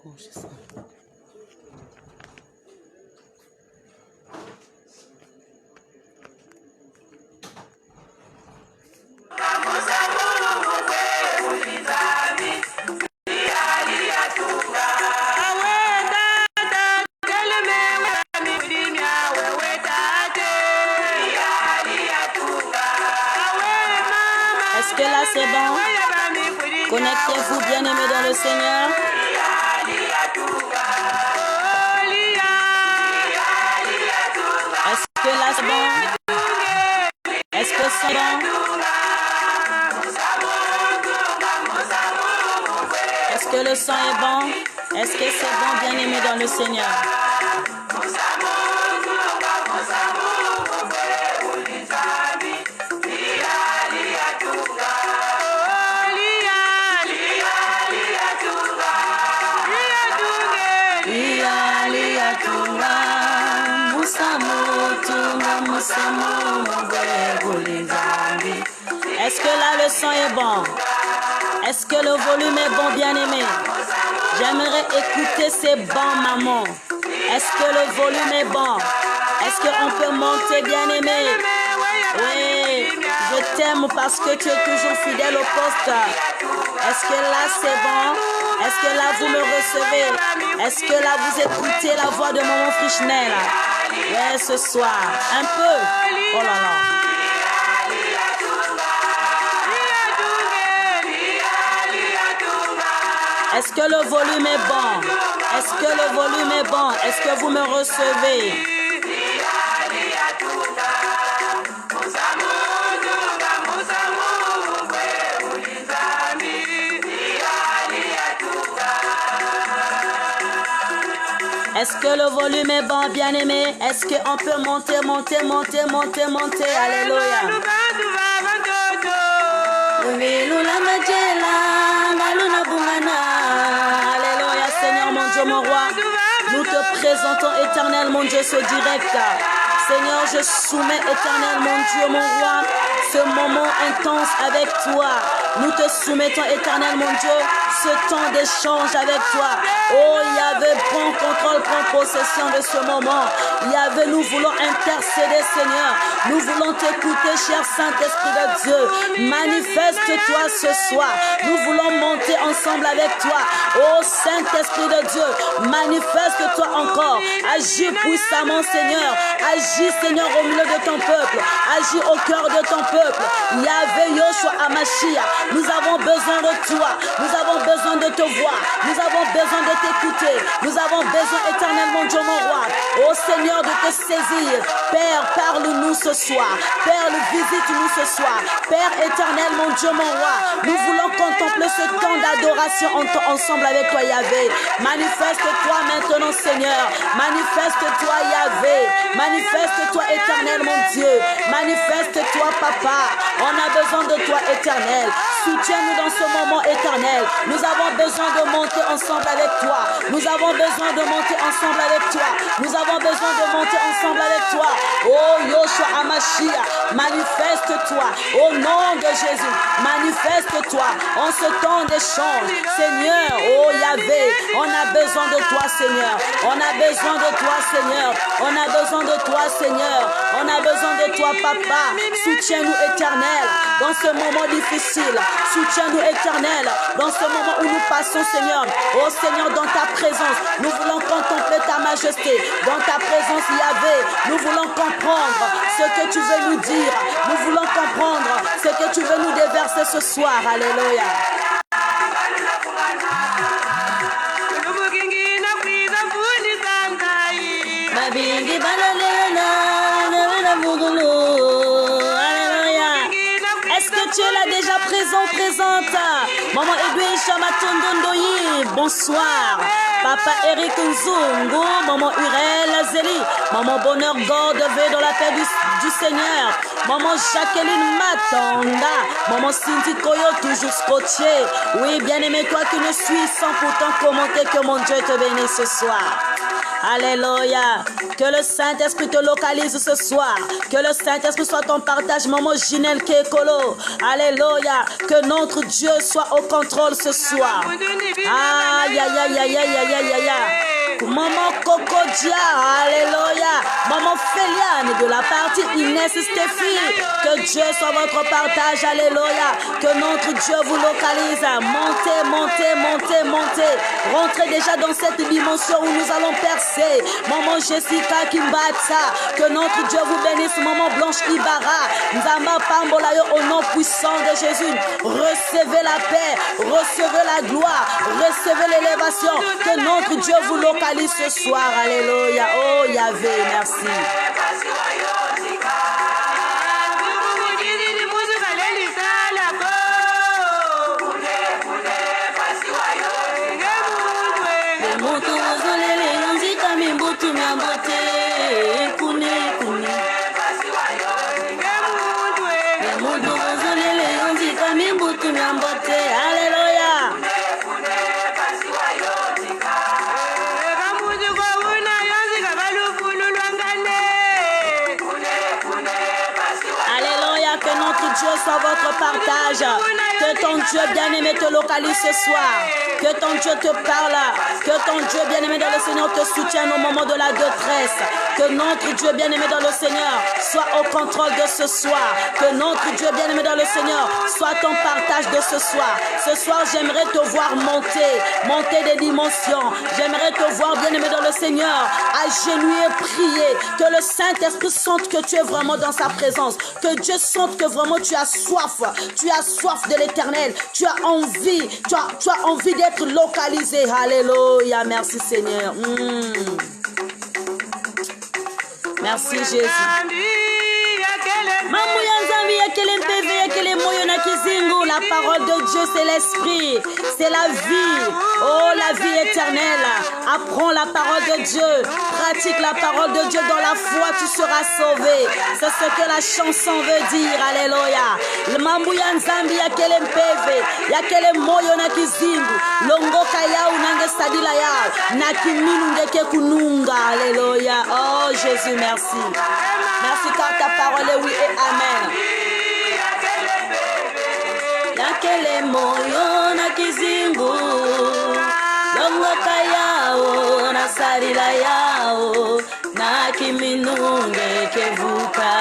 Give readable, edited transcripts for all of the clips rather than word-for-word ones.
brancher ça. Est-ce que là c'est bon? Connectez-vous bien-aimés dans le Seigneur. Est-ce que là c'est bon? Est-ce que c'est bon? Est-ce que le sang est bon? Est-ce que c'est bon, bien-aimés dans le Seigneur? Est-ce que là le son est bon? Est-ce que le volume est bon, bien-aimé? J'aimerais écouter ces bons, maman. Est-ce que le volume est bon? Est-ce qu'on peut monter, bien-aimé? Oui, je t'aime parce que tu es toujours fidèle au poste. Est-ce que là c'est bon? Est-ce que là vous me recevez? Est-ce que là vous écoutez la voix de Maman Frischnel? Oui, ce soir. Un peu. Oh là là. Est-ce que le volume est bon? Est-ce que le volume est bon? Est-ce que vous me recevez? Est-ce que le volume est bon, bien-aimé? Est-ce qu'on peut monter, monter, monter, monter, monter? Alléluia. Alléluia, Seigneur, mon Dieu, mon roi. Nous te présentons, éternel, mon Dieu, ce direct. Seigneur, je soumets, éternel, mon Dieu, mon roi, ce moment intense avec toi. Nous te soumettons, éternel, mon Dieu, ce temps d'échange avec toi. Oh, Yahvé, prends contrôle, prends possession de ce moment. Yahvé, nous voulons intercéder, Seigneur. Nous voulons t'écouter, cher Saint-Esprit de Dieu. Manifeste-toi ce soir. Nous voulons monter ensemble avec toi. Oh, Saint-Esprit de Dieu, manifeste-toi encore. Agis puissamment, Seigneur. Agis, Seigneur, au milieu de ton peuple. Agis au cœur de ton peuple. Yahvé, Yoshua, Amashia. Nous avons besoin de toi. Nous avons besoin de te voir. Nous avons besoin de t'écouter. Nous avons besoin, éternel, mon Dieu, mon roi. Oh Seigneur, de te saisir. Père, parle-nous ce soir. Père, visite-nous ce soir. Père éternel, mon Dieu, mon roi. Nous voulons contempler ce temps d'adoration ensemble avec toi, Yahvé. Manifeste-toi maintenant, Seigneur. Manifeste-toi, Yahvé. Manifeste-toi, éternel, mon Dieu. Manifeste-toi, Papa. On a besoin de toi, éternel. Soutiens-nous dans ce moment éternel. Nous avons besoin de monter ensemble avec toi. Nous avons besoin de monter ensemble avec toi. Nous avons besoin de monter ensemble avec toi. Oh Yoshua Amashia, manifeste-toi au nom de Jésus. Manifeste-toi en ce temps d'échange. Seigneur, oh Yahvé, on a besoin de toi, Seigneur. On a besoin de toi, Seigneur. On a besoin de toi, Seigneur. On a besoin de toi, Papa. Soutiens-nous, éternel, dans ce moment difficile. Soutiens-nous, éternel, dans ce moment où nous passons, Seigneur. Oh Seigneur, dans ta présence, nous voulons contempler ta majesté. Dans ta présence, Yahvé, nous voulons comprendre ce que tu veux nous dire. Nous voulons comprendre ce que tu veux nous déverser ce soir. Alléluia. Est-ce que tu es là déjà présente? Maman Edwin Chamatondoyi, bonsoir. Papa Eric Nzungu, Maman Urel Zeli, Maman Bonheur Gordeve dans la paix du Seigneur, Maman Jacqueline Matonda, Maman Cindy Koyo toujours scotché. Oui, bien-aimé, toi qui me suis sans pourtant commenter, que mon Dieu te bénisse ce soir. Alléluia. Que le Saint-Esprit te localise ce soir. Que le Saint-Esprit soit ton partage, maman Ginelle Kekolo. Alléluia. Que notre Dieu soit au contrôle ce soir. Aïe, aïe, aïe, aïe, aïe, aïe, aïe, aïe. Maman Kokodia, alléluia. Maman Féliane de la partie Inès Stéphie. Que Dieu soit votre partage, alléluia. Que notre Dieu vous localise. Montez, montez, montez, montez. Rentrez déjà dans cette dimension où nous allons percer. Maman Jessica Kimbatsa. Que notre Dieu vous bénisse. Maman Blanche Ibarra. Nzamba Pambolayo au nom puissant de Jésus. Recevez la paix. Recevez la gloire. Recevez l'élévation. Que notre Dieu vous localise ce soir, alléluia. Oh Yahvé, merci. Dieu soit votre partage. Que ton Dieu bien-aimé te localise ce soir. Que ton Dieu te parle. Que ton Dieu bien-aimé dans le Seigneur te soutienne au moment de la détresse. Que notre Dieu bien-aimé dans le Seigneur soit au contrôle de ce soir. Que notre Dieu bien-aimé dans le Seigneur soit ton partage de ce soir. Ce soir, j'aimerais te voir monter des dimensions. J'aimerais te voir bien-aimé dans le Seigneur, agenouiller, prier. Que le Saint-Esprit sente que tu es vraiment dans sa présence. Que Dieu sente que vraiment tu as soif de l'éternel, tu as envie d'être localisé. Alléluia, merci Seigneur. Merci Jésus. La parole de Dieu, c'est l'esprit, c'est la vie. Oh, la vie éternelle. Apprends la parole de Dieu. Pratique la parole de Dieu. Dans la foi, tu seras sauvé. C'est ce que la chanson veut dire. Alléluia. Le mambuya nzambi ya kele mpeve, ya kele moyo na kizingu, longoka yao nange sadila yao, na kiminu ngeke kununga. Alléluia. Oh Jésus, merci. Merci car ta parole est oui et amen. Yakele moyo na kizingu, longoka yao na sarila yao, na kiminunge kevuka.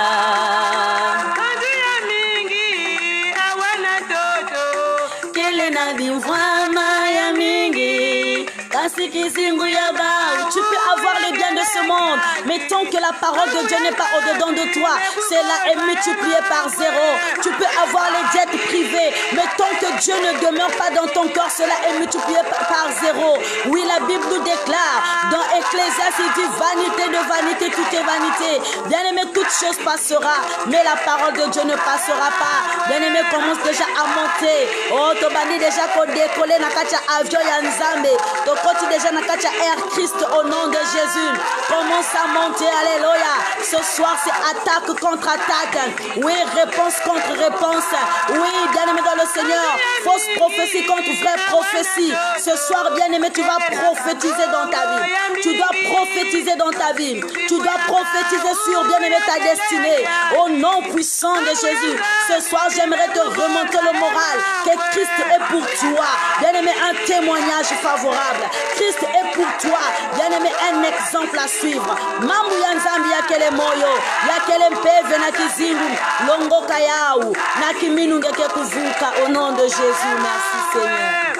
Kele na dimvama ya mingi, kasi kizingu ya bao. Tu peux avoir le bien de ce monde, mais tant que la parole de Dieu n'est pas au-dedans de toi, cela est multiplié par zéro. Tu peux avoir les dettes privées, mais tant que Dieu ne demeure pas dans ton corps, cela est multiplié par zéro. Oui, la Bible nous déclare dans Ecclésiaste, il dit vanité de vanité, tout est vanité. Bien-aimé, toute chose passera, mais la parole de Dieu ne passera pas. Bien-aimé, commence déjà à monter. Oh, tobani déjà qu'on décolle na kacha avion ya nzambe. Tokoti déjà na kacha Air Christ au nom de Jésus. Commence à monter, alléluia. Ce soir, c'est attaque contre attaque. Oui, réponse contre réponse. Oui, bien-aimé dans le Seigneur. Fausse prophétie contre vraie prophétie. Ce soir, bien-aimé, tu vas prophétiser dans ta vie. Tu dois prophétiser dans ta vie. Tu dois prophétiser sur, bien-aimé, ta destinée. Au nom puissant de Jésus. Ce soir, j'aimerais te remonter le moral. Que Christ est pour toi. Bien-aimé, un témoignage favorable. Christ est pour toi. Bien-aimé, un exemple à suivre. Mambu ya nzambi ya kele moyo, ya kele mpeve na kizingu, longoka yao, na kiminu ngeke kuvuka. Au nom de Jésus, merci Seigneur.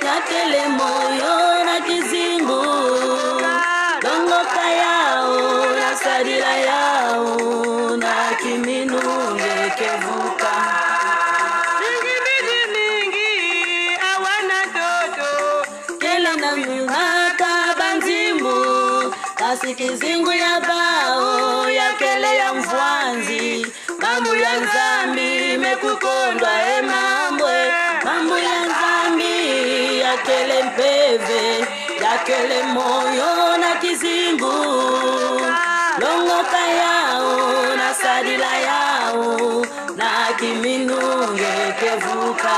Ya kele moyo na kizingu, longoka yao, na sadila yao, na kiminu ngeke vuka. Kasi kizingu ya bao ya kele ya mvwanzi, mambo ya nzambi mekukondwa emambwe, mambo ya nzambi ya kele mpeve, ya kele moyo na kizingu, longoka yao na sadila yao, na kiminunge kevuka.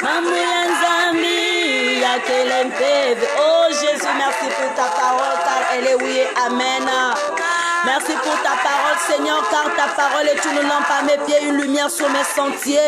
Mambo ya nzambi Oh Jésus, merci pour ta parole, car elle est oui et amen. Merci pour ta parole, Seigneur, car ta parole est une lampe à mes pieds, une lumière sur mes sentiers.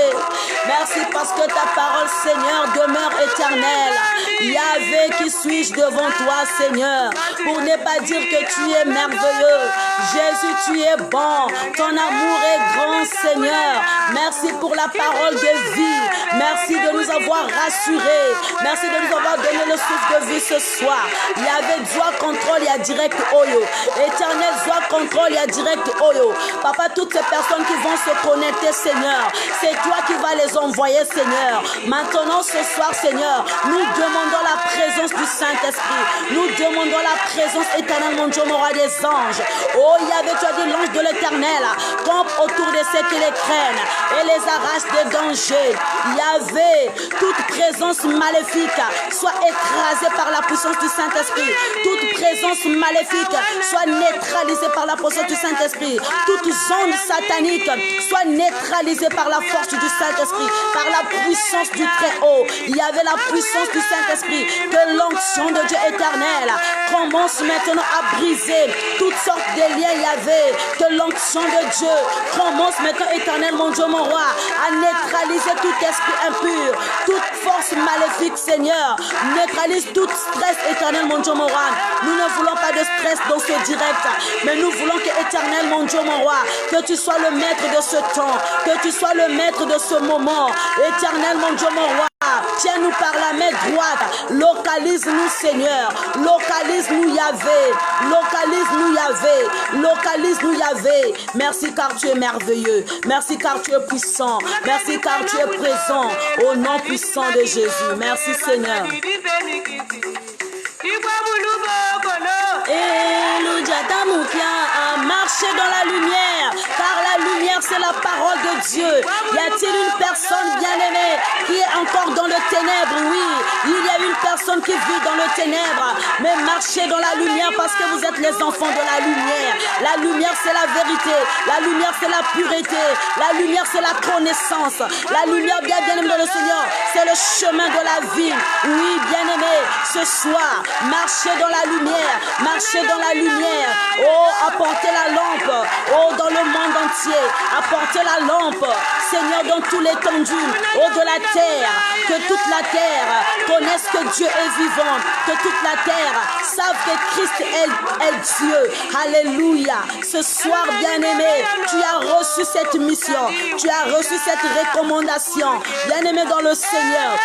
Merci parce que ta parole, Seigneur, demeure éternelle. Yahvé, qui suis-je devant toi, Seigneur, pour ne pas dire que tu es merveilleux. Jésus, tu es bon. Ton amour est grand, Seigneur. Merci pour la parole de vie. Merci de nous avoir rassurés. Merci de nous avoir donné le souffle de vie ce soir. Yahvé, Zoa contrôle, il y a direct Oyo. Éternel, Zoa contrôle, il y a direct Oyo. Papa, toutes ces personnes qui vont se connecter, Seigneur, c'est toi qui vas les envoyer, Seigneur. Maintenant, ce soir, Seigneur, nous demandons la présence du Saint-Esprit. Nous demandons la présence éternelle, mon Dieu, mon roi des anges. Oh, Yahvé, tu as dit l'ange de l'éternel campe autour de ceux qui les craignent et les arrache des dangers. Yahvé, toute présence maléfique soit écrasée par la puissance du Saint-Esprit. Toute présence maléfique soit neutralisée par la puissance du Saint-Esprit. Toute zone satanique soit neutralisée par la force du Saint-Esprit, par la puissance du Très-Haut. Il y avait la puissance du Saint-Esprit. Que l'onction de Dieu éternel commence maintenant à briser toutes sortes de liens. Il y avait que l'onction de Dieu commence maintenant éternel, mon Dieu, mon roi, à neutraliser tout esprit impur, toute force maléfique, Seigneur. Neutralise tout stress éternel, mon Dieu, mon roi. Nous ne voulons pas de stress dans ce direct, mais nous voulons que éternel, mon Dieu, mon roi, que tu sois le maître de ce temps, que tu sois le maître de ce moment. Éternel, mon Dieu, mon roi, tiens-nous par la main droite. Localise-nous, Seigneur. Localise-nous, Yahvé. Localise-nous, Yahvé. Localise-nous, Yahvé. Merci car tu es merveilleux. Merci car tu es puissant. Merci car tu es présent. Au nom puissant de Jésus. Merci, Seigneur. Marchez dans la lumière, car la lumière c'est la parole de Dieu. Y a-t-il une personne bien-aimée qui est encore dans le ténèbre? Oui, il y a une personne qui vit dans le ténèbre, mais marchez dans la lumière parce que vous êtes les enfants de la lumière. La lumière c'est la vérité, la lumière c'est la pureté, la lumière c'est la connaissance, la lumière bien-aimée dans le Seigneur, c'est le chemin de la vie. Oui, bien-aimé, ce soir, marchez dans la lumière, marchez dans la lumière. Oh, apportez la lampe, oh, dans le monde entier, apportez la lampe, Seigneur, dans tous les tendus, oh, de la terre, que toute la terre connaisse que Dieu est vivant, que toute la terre sache que Christ est Dieu. Alléluia. Ce soir, bien-aimé, tu as reçu cette mission, tu as reçu cette recommandation, bien-aimé dans le Seigneur,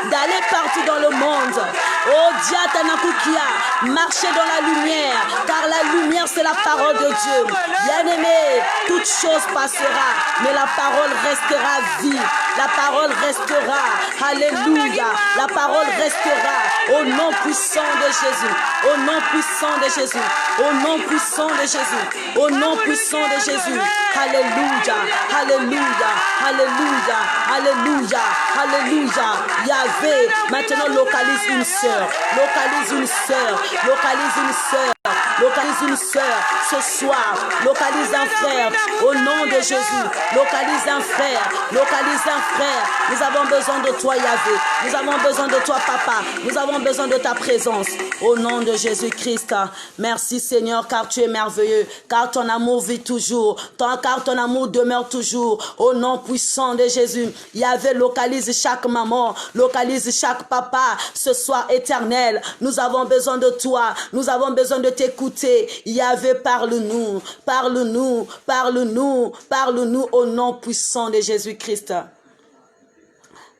d'aller partout dans le monde. Oh, Diatanakukia, marchez dans la lumière, car la lumière c'est la parole de Dieu. Bien-aimé, toute chose passera, mais la parole restera vie. La parole restera. Alléluia. La parole restera au nom puissant de Jésus. Au nom puissant de Jésus. Au nom puissant de Jésus. Au nom puissant de Jésus. Alléluia. Alléluia. Alléluia. Alléluia. Alléluia. Yahvé, maintenant localise une sœur. Localise une sœur. Localise une sœur. Localise une sœur ce soir. Localise un frère au nom de Jésus. Localise un frère. Localise un frère. Nous avons besoin de toi, Yahvé. Nous avons besoin de toi, Papa. Nous avons besoin de ta présence. Au nom de Jésus-Christ. Merci, Seigneur, car tu es merveilleux. Car ton amour vit toujours. Car ton amour demeure toujours. Au nom puissant de Jésus. Yahvé, localise chaque maman. Localise chaque papa. Ce soir éternel, nous avons besoin de toi. Nous avons besoin de t'écouter. Yahvé, parle-nous. Parle-nous. Parle-nous. Parle-nous au nom puissant de Jésus-Christ.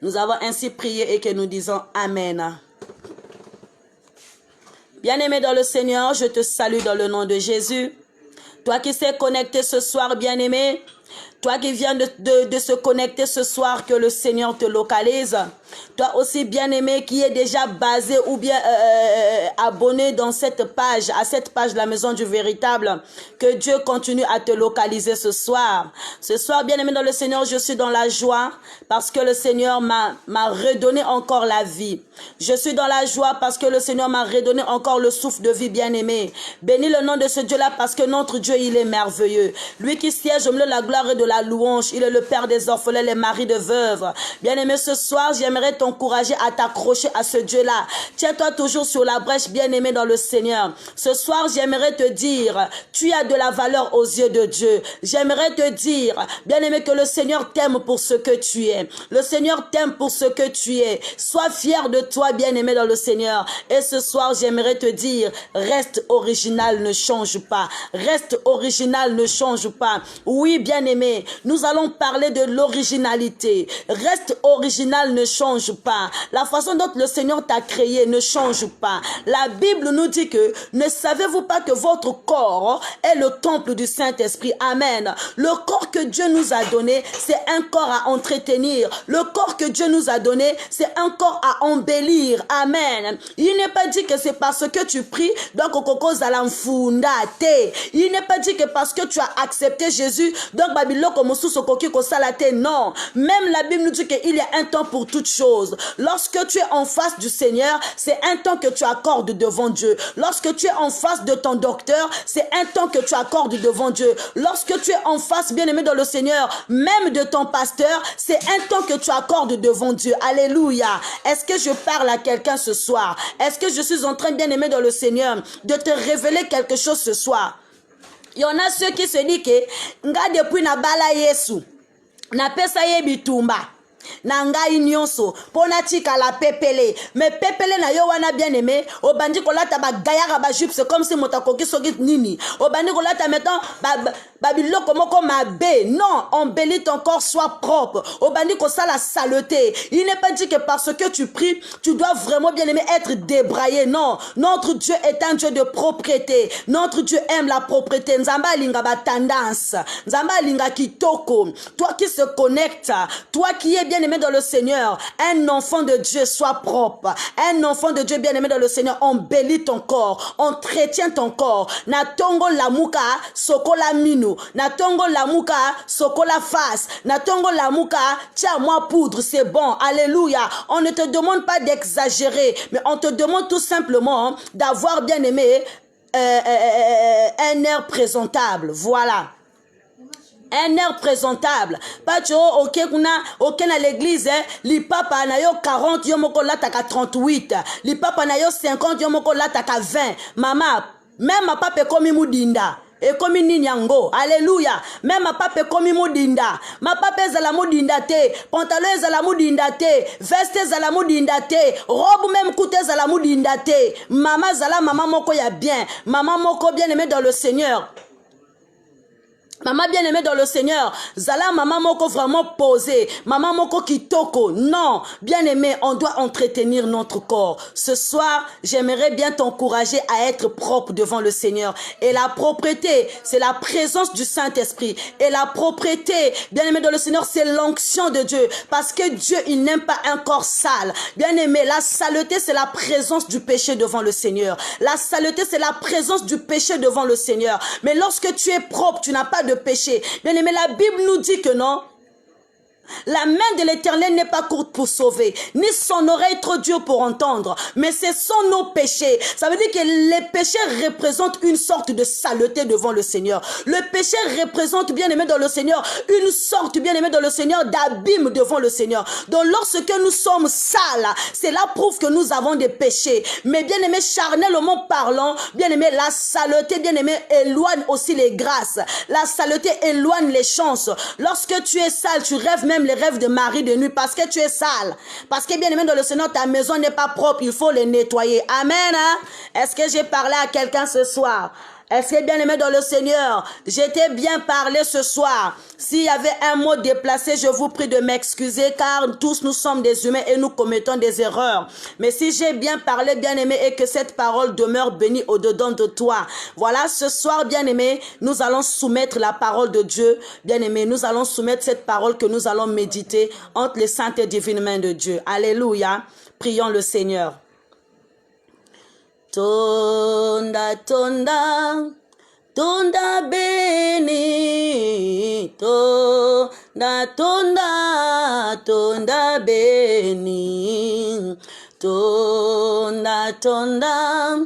Nous avons ainsi prié et que nous disons Amen. Bien-aimé dans le Seigneur, je te salue dans le nom de Jésus. Toi qui sais connecter ce soir, bien-aimé, toi qui viens de se connecter ce soir, que le Seigneur te localise. Toi aussi, bien-aimé, qui est déjà basé ou bien abonné dans cette page, à cette page de la Maison du Véritable, que Dieu continue à te localiser ce soir. Ce soir, bien-aimé dans le Seigneur, je suis dans la joie parce que le Seigneur m'a redonné encore la vie. Je suis dans la joie parce que le Seigneur m'a redonné encore le souffle de vie, bien-aimé. Bénis le nom de ce Dieu-là parce que notre Dieu, il est merveilleux. Lui qui siège au milieu de la gloire et de la louange. Il est le Père des orphelins, les maris de veuves. Bien-aimé, ce soir, j'aimerais t'encourager à t'accrocher à ce Dieu-là. Tiens-toi toujours sur la brèche, bien-aimé dans le Seigneur. Ce soir, j'aimerais te dire, tu as de la valeur aux yeux de Dieu. J'aimerais te dire, bien-aimé, que le Seigneur t'aime pour ce que tu es. Le Seigneur t'aime pour ce que tu es. Sois fier de toi, bien-aimé dans le Seigneur. Et ce soir, j'aimerais te dire, reste original, ne change pas. Reste original, ne change pas. Oui, bien-aimé, nous allons parler de l'originalité. Reste original, ne change pas. La façon dont le Seigneur t'a créé ne change pas. La Bible nous dit que, ne savez-vous pas que votre corps est le temple du Saint-Esprit? Amen. Le corps que Dieu nous a donné, c'est un corps à entretenir. Le corps que Dieu nous a donné, c'est un corps à embellir. Amen. Il n'est pas dit que c'est parce que tu pries, donc kokoko zalamfunda te. Il n'est pas dit que parce que tu as accepté Jésus, donc babilo comme sokoki ko salate. Non. Même la Bible nous dit qu'il y a un temps pour toutes choses. Lorsque tu es en face du Seigneur, c'est un temps que tu accordes devant Dieu. Lorsque tu es en face de ton docteur, c'est un temps que tu accordes devant Dieu. Lorsque tu es en face, bien-aimé dans le Seigneur, même de ton pasteur, c'est un temps que tu accordes devant Dieu. Alléluia. Est-ce que je parle à quelqu'un ce soir? Est-ce que je suis en train, bien-aimé dans le Seigneur, de te révéler quelque chose ce soir? Il y en a ceux qui se disent que nga depuis na bala Yesu na pesa ye bitumba na ngai nyonso pona tika la pepele, mais pepele na yo wana bien aimé obandi kolata ba gayaka ba jupe, c'est comme si motakoki soki nini obandi kolata mettons babiloko moko mabe. Non, embellis ton corps, sois propre. Obandi ko ça la saleté. Il n'est pas dit que parce que tu pries, tu dois vraiment bien aimé être débraillé. Non, notre Dieu est un Dieu de propriété. Notre Dieu aime la propriété. Nzamba linga ba tendance, nzamba linga kitoko. Toi qui se connecte, toi qui es bien aimé dans le Seigneur, un enfant de Dieu, sois propre. Un enfant de Dieu bien aimé dans le Seigneur, embellis ton corps, entretient ton corps. Na tongo la muka sokola minu, na tongo la muka sokola face, na tongo la muka tiens-moi poudre, c'est bon. Alléluia. On ne te demande pas d'exagérer, mais on te demande tout simplement d'avoir bien aimé un air présentable. Voilà. Un air présentable. Pas tu ok na l'église, li papa na yo 40 yo moko lataka 38. Li papa na yo 50 yo moko lataka 20. Mama, même ma papa komi mudinda. Et comme ninyango, alléluia. Même ma papa komi mudinda. Ma papa zala mudinda te. Pantalon zala mudinda te. Veste zala mudinda te. Robe même coûte zala mudinda te. Maman zala maman moko ya bien. Maman moko bien aimé dans le Seigneur. Maman bien aimée dans le Seigneur, Zala maman moko vraiment posée, maman moko kitoko. Non, bien aimé, on doit entretenir notre corps. Ce soir, j'aimerais bien t'encourager à être propre devant le Seigneur. Et la propreté, c'est la présence du Saint-Esprit. Et la propreté, bien aimé dans le Seigneur, c'est l'onction de Dieu. Parce que Dieu, il n'aime pas un corps sale. Bien aimé, la saleté, c'est la présence du péché devant le Seigneur. La saleté, c'est la présence du péché devant le Seigneur. Mais lorsque tu es propre, tu n'as pas de péché. Bien aimé, la Bible nous dit que non. La main de l'Éternel n'est pas courte pour sauver, ni son oreille trop dure pour entendre, mais ce sont nos péchés. Ça veut dire que les péchés représentent une sorte de saleté devant le Seigneur. Le péché représente, bien aimé dans le Seigneur, une sorte, bien aimé dans le Seigneur, d'abîme devant le Seigneur. Donc lorsque nous sommes sales, cela prouve que nous avons des péchés. Mais bien aimé, charnellement parlant, bien aimé, la saleté, bien aimé, éloigne aussi les grâces. La saleté éloigne les chances. Lorsque tu es sale, tu rêves même les rêves de Marie de nuit parce que tu es sale. Parce que bien aimé dans le Seigneur, ta maison n'est pas propre, il faut les nettoyer. Amen. Hein? Est-ce que j'ai parlé à quelqu'un ce soir? Est-ce que bien aimé dans le Seigneur, j'étais bien parlé ce soir? S'il y avait un mot déplacé, je vous prie de m'excuser car tous nous sommes des humains et nous commettons des erreurs. Mais si j'ai bien parlé, bien aimé, et que cette parole demeure bénie au-dedans de toi. Voilà, ce soir, bien aimé, nous allons soumettre la parole de Dieu. Bien aimé, nous allons soumettre cette parole que nous allons méditer entre les saintes et divines mains de Dieu. Alléluia. Prions le Seigneur. Tonda, tonda, tonda beni, tonda, tonda, tonda beni, tonda, tonda,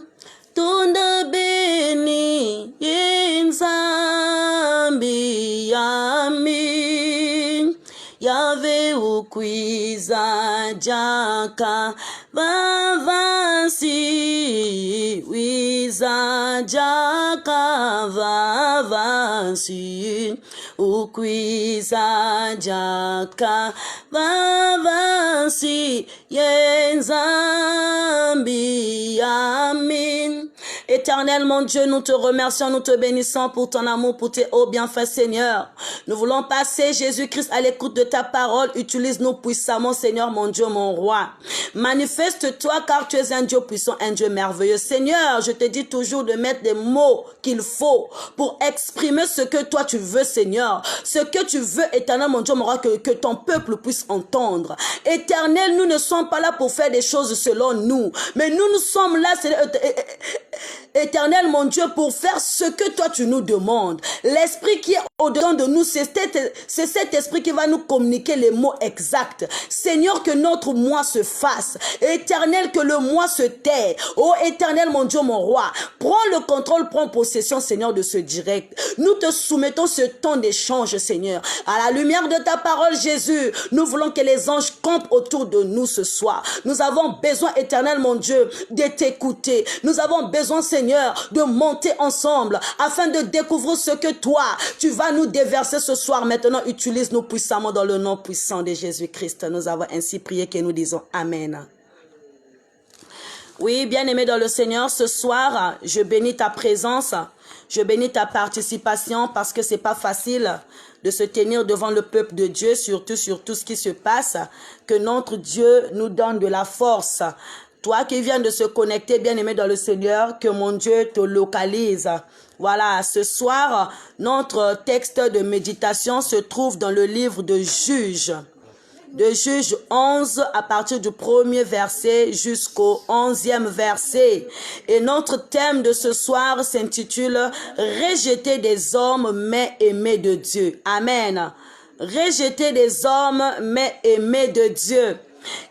tonda beni, inzambi yami. Yahvé ukwiza jaka vavansi wiza jaka vavansi ukwiza jaka vavansi yenzambi amin. Éternel mon Dieu, nous te remercions, nous te bénissons pour ton amour, pour tes hauts bienfaits, Seigneur. Nous voulons passer, Jésus-Christ, à l'écoute de ta parole. Utilise-nous puissamment, Seigneur, mon Dieu, mon roi. Manifeste-toi, car tu es un Dieu puissant, un Dieu merveilleux. Seigneur, je te dis toujours de mettre des mots qu'il faut pour exprimer ce que toi tu veux, Seigneur. Ce que tu veux, éternel, mon Dieu, mon roi, que ton peuple puisse entendre. Éternel, nous ne sommes pas là pour faire des choses selon nous, mais nous sommes là, Seigneur, Éternel mon Dieu, pour faire ce que toi tu nous demandes. L'esprit qui est au-dedans de nous, c'est cet esprit qui va nous communiquer les mots exacts. Seigneur, que notre moi se fasse. Éternel, que le moi se tait. Oh éternel mon Dieu, mon roi, prends le contrôle, prends possession, Seigneur, de ce direct. Nous te soumettons ce temps d'échange, Seigneur. À la lumière de ta parole, Jésus, nous voulons que les anges campent autour de nous ce soir. Nous avons besoin, éternel mon Dieu, de t'écouter. Nous avons besoin, Seigneur, de monter ensemble afin de découvrir ce que toi, tu vas nous déverser ce soir. Maintenant, utilise-nous puissamment dans le nom puissant de Jésus-Christ. Nous avons ainsi prié que nous disons Amen. Oui, bien-aimé dans le Seigneur, ce soir, je bénis ta présence, je bénis ta participation parce que c'est pas facile de se tenir devant le peuple de Dieu, surtout sur tout ce qui se passe, que notre Dieu nous donne de la force. Toi qui viens de se connecter, bien-aimé dans le Seigneur, que mon Dieu te localise. Voilà, ce soir, notre texte de méditation se trouve dans le livre de Juges. De Juges 11 à partir du 1er verset jusqu'au 11e verset. Et notre thème de ce soir s'intitule « Rejeter des hommes mais aimer de Dieu ». Amen. Rejeter des hommes mais aimer de Dieu.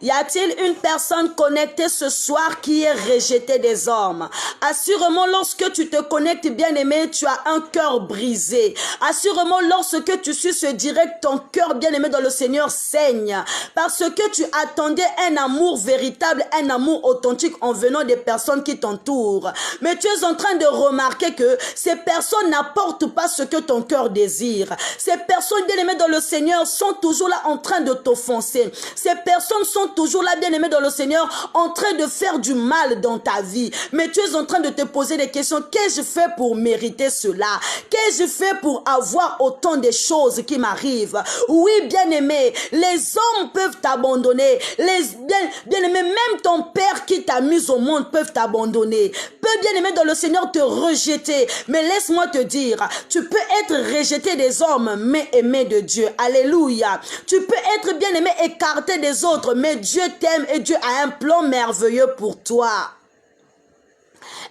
Y a-t-il une personne connectée ce soir qui est rejetée des hommes? Assurément, lorsque tu te connectes, bien-aimé, tu as un cœur brisé. Assurément, lorsque tu suis ce direct, ton cœur, bien-aimé dans le Seigneur, saigne. Parce que tu attendais un amour véritable, un amour authentique en venant des personnes qui t'entourent. Mais tu es en train de remarquer que ces personnes n'apportent pas ce que ton cœur désire. Ces personnes, bien-aimées dans le Seigneur, sont toujours là en train de t'offenser. Ces personnes sont toujours là, bien-aimés dans le Seigneur, en train de faire du mal dans ta vie. Mais tu es en train de te poser des questions. Qu'ai-je fait pour mériter cela? Qu'ai-je fait pour avoir autant de choses qui m'arrivent? Oui, bien-aimé, les hommes peuvent t'abandonner. Bien-aimé, même ton père qui t'a mis au monde peuvent t'abandonner. Peut, bien-aimé dans le Seigneur, te rejeter. Mais laisse-moi te dire, tu peux être rejeté des hommes, mais aimé de Dieu. Alléluia. Tu peux être, bien-aimé, écarté des autres, mais Dieu t'aime et Dieu a un plan merveilleux pour toi.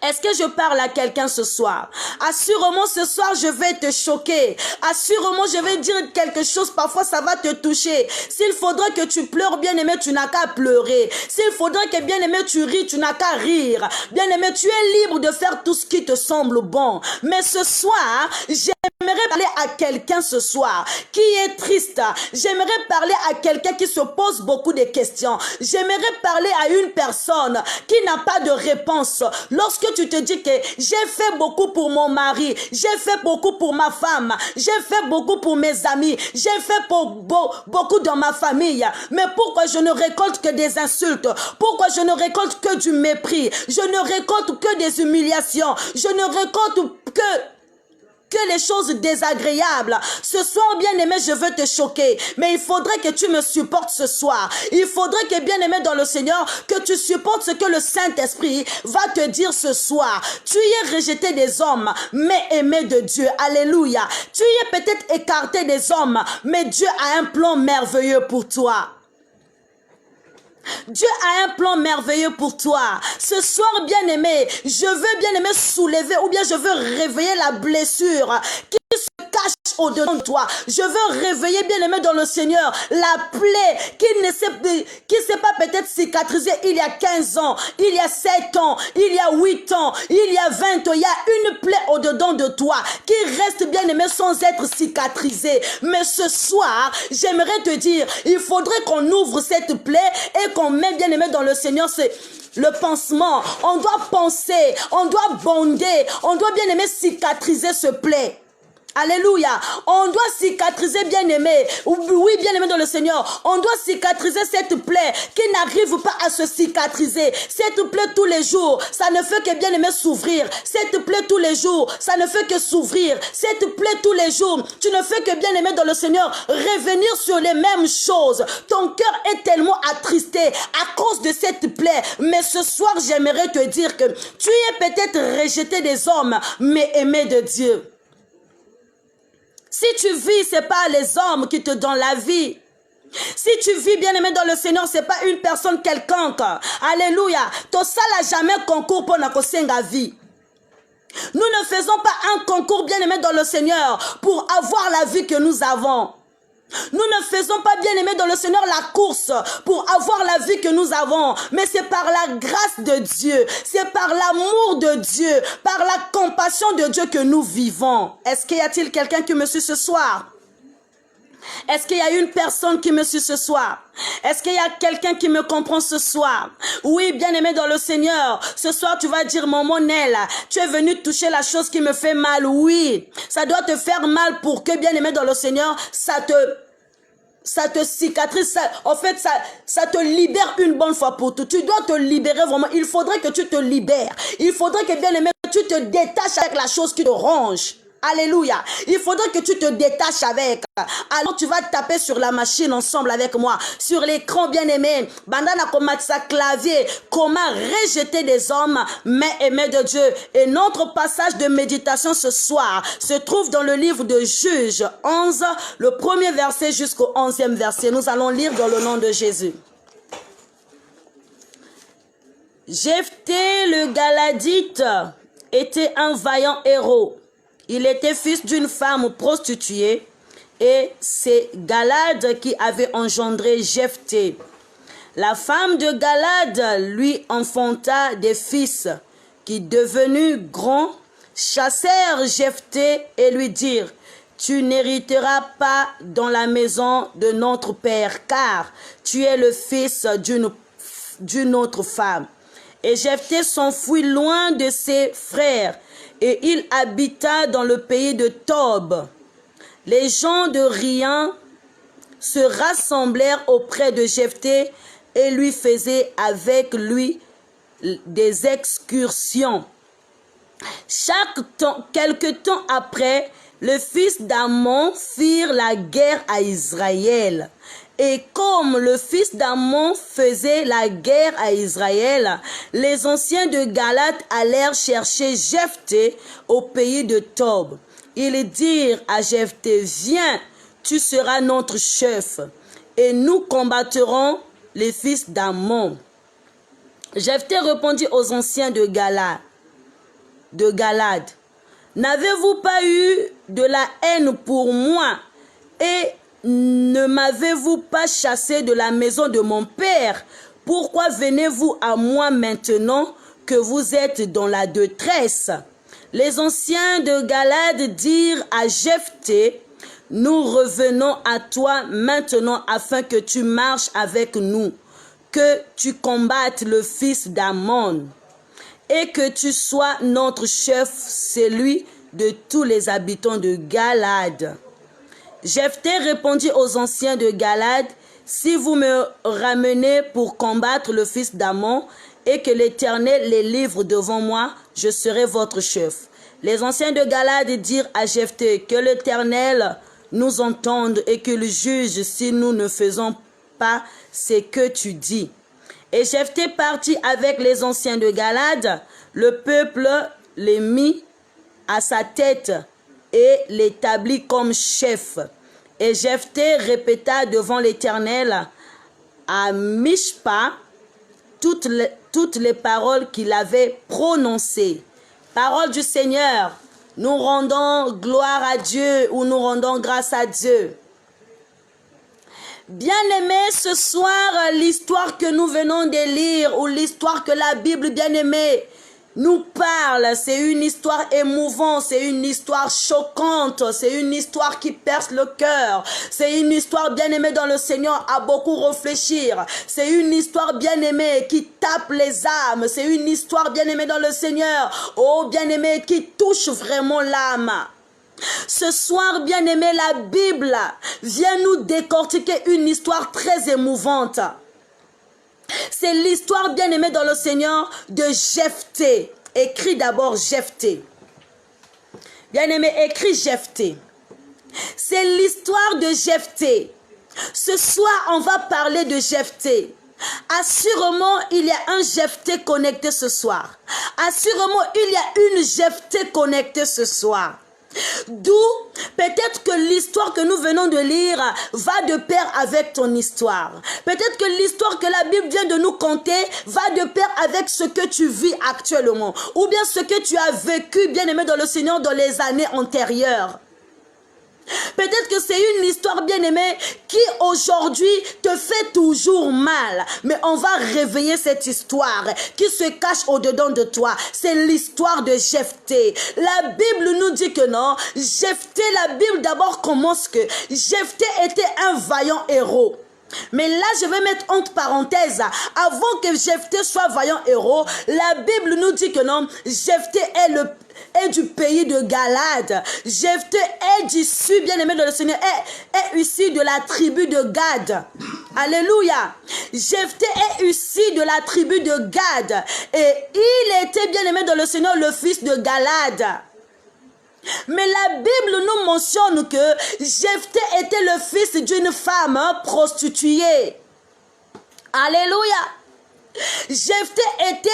Est-ce que je parle à quelqu'un ce soir? Assurément, ce soir, je vais te choquer. Assurément, je vais dire quelque chose. Parfois, ça va te toucher. S'il faudra que tu pleures, bien-aimé, tu n'as qu'à pleurer. S'il faudra que, bien-aimé, tu ris, tu n'as qu'à rire. Bien-aimé, tu es libre de faire tout ce qui te semble bon. Mais ce soir, j'aimerais parler à quelqu'un ce soir qui est triste. J'aimerais parler à quelqu'un qui se pose beaucoup de questions. J'aimerais parler à une personne qui n'a pas de réponse. Lorsque tu te dis que j'ai fait beaucoup pour mon mari, j'ai fait beaucoup pour ma femme, j'ai fait beaucoup pour mes amis, j'ai fait beaucoup dans ma famille, mais pourquoi je ne récolte que des insultes? Pourquoi je ne récolte que du mépris? Je ne récolte que des humiliations. Je ne récolte que les choses désagréables. Ce soir, bien-aimé, je veux te choquer. Mais il faudrait que tu me supportes ce soir. Il faudrait que, bien-aimé dans le Seigneur, que tu supportes ce que le Saint-Esprit va te dire ce soir. Tu es rejeté des hommes, mais aimé de Dieu. Alléluia. Tu es peut-être écarté des hommes, mais Dieu a un plan merveilleux pour toi. Dieu a un plan merveilleux pour toi. Ce soir, bien-aimé, je veux, bien-aimé, soulever ou bien je veux réveiller la blessure qui se cache au-dedans de toi. Je veux réveiller, bien-aimé dans le Seigneur, la plaie qui ne s'est pas peut-être cicatrisée il y a 15 ans, il y a 7 ans, il y a 8 ans, il y a 20 ans. Il y a une plaie au-dedans de toi qui reste, bien-aimé, sans être cicatrisée. Mais ce soir, j'aimerais te dire, il faudrait qu'on ouvre cette plaie et qu'on met, bien-aimé, dans le Seigneur, c'est le pansement. On doit penser, on doit bonder, on doit, bien aimé, cicatriser ce plaie. Alléluia. On doit cicatriser, bien-aimé. Oui, bien-aimé dans le Seigneur. On doit cicatriser cette plaie qui n'arrive pas à se cicatriser. Cette plaie tous les jours, ça ne fait que, bien-aimé, s'ouvrir. Cette plaie tous les jours, ça ne fait que s'ouvrir. Cette plaie tous les jours, tu ne fais que, bien-aimé dans le Seigneur, revenir sur les mêmes choses. Ton cœur est tellement attristé à cause de cette plaie. Mais ce soir, j'aimerais te dire que tu es peut-être rejeté des hommes, mais aimé de Dieu. Si tu vis, ce n'est pas les hommes qui te donnent la vie. Si tu vis, bien-aimé dans le Seigneur, ce n'est pas une personne quelconque. Alléluia. To sala jamais concours pour notre vie. Nous ne faisons pas un concours, bien-aimé dans le Seigneur, pour avoir la vie que nous avons. Nous ne faisons pas, bien-aimé dans le Seigneur, la course pour avoir la vie que nous avons. Mais c'est par la grâce de Dieu, c'est par l'amour de Dieu, par la compassion de Dieu que nous vivons. Est-ce qu'il y a-t-il quelqu'un qui me suit ce soir? Est-ce qu'il y a une personne qui me suit ce soir? Est-ce qu'il y a quelqu'un qui me comprend ce soir? Oui, bien-aimé dans le Seigneur, ce soir tu vas dire, maman Nel, tu es venu toucher la chose qui me fait mal. Oui, ça doit te faire mal pour que, bien-aimé dans le Seigneur, ça te cicatrise, en fait, ça te libère une bonne fois pour tout. Tu dois te libérer vraiment. Il faudrait que tu te libères. Il faudrait que, bien-aimé, tu te détaches avec la chose qui te ronge. Alléluia. Il faudrait que tu te détaches avec. Alors tu vas taper sur la machine ensemble avec moi. Sur l'écran, bien-aimé. Bandana Komatsa clavier. Comment rejeter des hommes, mais aimés de Dieu. Et notre passage de méditation ce soir se trouve dans le livre de Juges 11, le premier verset jusqu'au 11e verset. Nous allons lire dans le nom de Jésus. Jephthé le Galadite était un vaillant héros. Il était fils d'une femme prostituée et c'est Galad qui avait engendré Jephthé. La femme de Galad lui enfanta des fils qui, devenus grands, chassèrent Jephthé et lui dirent: tu n'hériteras pas dans la maison de notre père, car tu es le fils d'une autre femme. Et Jephthé s'enfuit loin de ses frères, et il habita dans le pays de Tob. Les gens de Rien se rassemblèrent auprès de Jephthé et lui faisaient avec lui des excursions. Quelque temps après, les fils d'Ammon firent la guerre à Israël. Et comme le fils d'Ammon faisait la guerre à Israël, les anciens de Galad allèrent chercher Jephthé au pays de Tob. Ils dirent à Jephthé: viens, tu seras notre chef, et nous combattrons les fils d'Ammon. Jephthé répondit aux anciens de Galad: n'avez-vous pas eu de la haine pour moi et ne m'avez-vous pas chassé de la maison de mon père? Pourquoi venez-vous à moi maintenant que vous êtes dans la détresse? Les anciens de Galad dirent à Jephthé: nous revenons à toi maintenant afin que tu marches avec nous, que tu combattes le fils d'Ammon et que tu sois notre chef, celui de tous les habitants de Galad. Jephthé répondit aux anciens de Galad: si vous me ramenez pour combattre le fils d'Ammon et que l'Éternel les livre devant moi, je serai votre chef. Les anciens de Galad dirent à Jephthé: que l'Éternel nous entende et qu'il juge si nous ne faisons pas ce que tu dis. Et Jephthé partit avec les anciens de Galad. Le peuple les mit à sa tête et l'établit comme chef. Et Jephthé répéta devant l'Éternel à Mishpa toutes les paroles qu'il avait prononcées. Parole du Seigneur, nous rendons gloire à Dieu ou nous rendons grâce à Dieu. Bien-aimés, ce soir, l'histoire que nous venons de lire ou l'histoire que la Bible, bien-aimée, nous parle, c'est une histoire émouvante, c'est une histoire choquante, c'est une histoire qui perce le cœur, c'est une histoire bien-aimée dans le Seigneur à beaucoup réfléchir, c'est une histoire bien-aimée qui tape les âmes, c'est une histoire bien-aimée dans le Seigneur, oh bien-aimée, qui touche vraiment l'âme. Ce soir, bien-aimé, la Bible vient nous décortiquer une histoire très émouvante. C'est l'histoire, bien-aimée dans le Seigneur, de Jephthé. Écris d'abord Jephthé. Bien-aimé, écris Jephthé. C'est l'histoire de Jephthé. Ce soir, on va parler de Jephthé. Assurément, il y a un Jephthé connecté ce soir. Assurément, il y a une Jephthé connectée ce soir. D'où peut-être que l'histoire que nous venons de lire va de pair avec ton histoire. Peut-être que l'histoire que la Bible vient de nous conter va de pair avec ce que tu vis actuellement. Ou bien ce que tu as vécu, bien-aimé dans le Seigneur, dans les années antérieures. Peut-être que c'est une histoire bien-aimée qui aujourd'hui te fait toujours mal. Mais on va réveiller cette histoire qui se cache au-dedans de toi. C'est l'histoire de Jephthé. La Bible nous dit que non. Jephthé, la Bible d'abord commence que Jephthé était un vaillant héros. Mais là, je vais mettre entre parenthèses, avant que Jephthé soit vaillant héros, la Bible nous dit que non, Jephthé est du pays de Galade. Jephthé est issu, bien-aimé de le Seigneur, est issu de la tribu de Gad. Alléluia. Jephthé est issu de la tribu de Gad. Et il était, bien-aimé de le Seigneur, le fils de Galade. Mais la Bible nous mentionne que Jephthé était le fils d'une femme prostituée. Alléluia. Jephthé était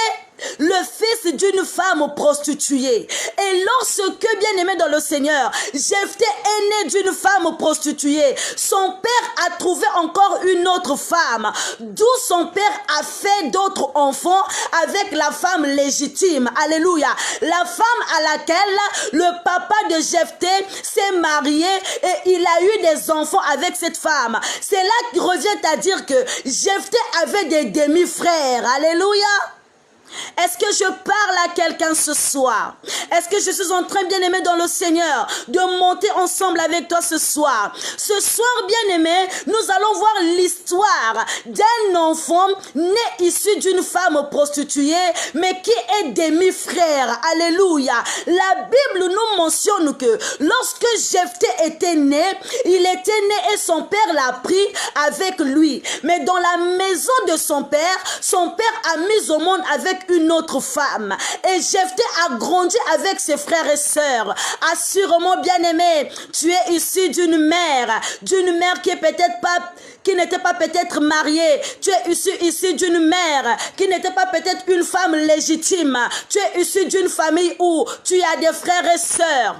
le fils d'une femme prostituée. Et lorsque, bien-aimé dans le Seigneur, Jephthé est né d'une femme prostituée, son père a trouvé encore une autre femme, d'où son père a fait d'autres enfants avec la femme légitime. Alléluia. La femme à laquelle le papa de Jephthé s'est marié et il a eu des enfants avec cette femme. C'est là qu'il revient à dire que Jephthé avait des demi-frères. Alléluia. Est-ce que je parle à quelqu'un ce soir? Est-ce que je suis en train, bien-aimé dans le Seigneur, de monter ensemble avec toi ce soir? Ce soir, bien-aimé, nous allons voir l'histoire d'un enfant né issu d'une femme prostituée, mais qui est demi-frère. Alléluia. La Bible nous mentionne que lorsque Jephthé était né, il était né et son père l'a pris avec lui. Mais dans la maison de son père a mis au monde avec une autre femme. Et Jephthé a grandi avec ses frères et sœurs. Assurément, bien-aimé, tu es issu d'une mère qui est peut-être pas, qui n'était pas peut-être mariée. Tu es issu d'une mère qui n'était pas peut-être une femme légitime. Tu es issu d'une famille où tu as des frères et sœurs.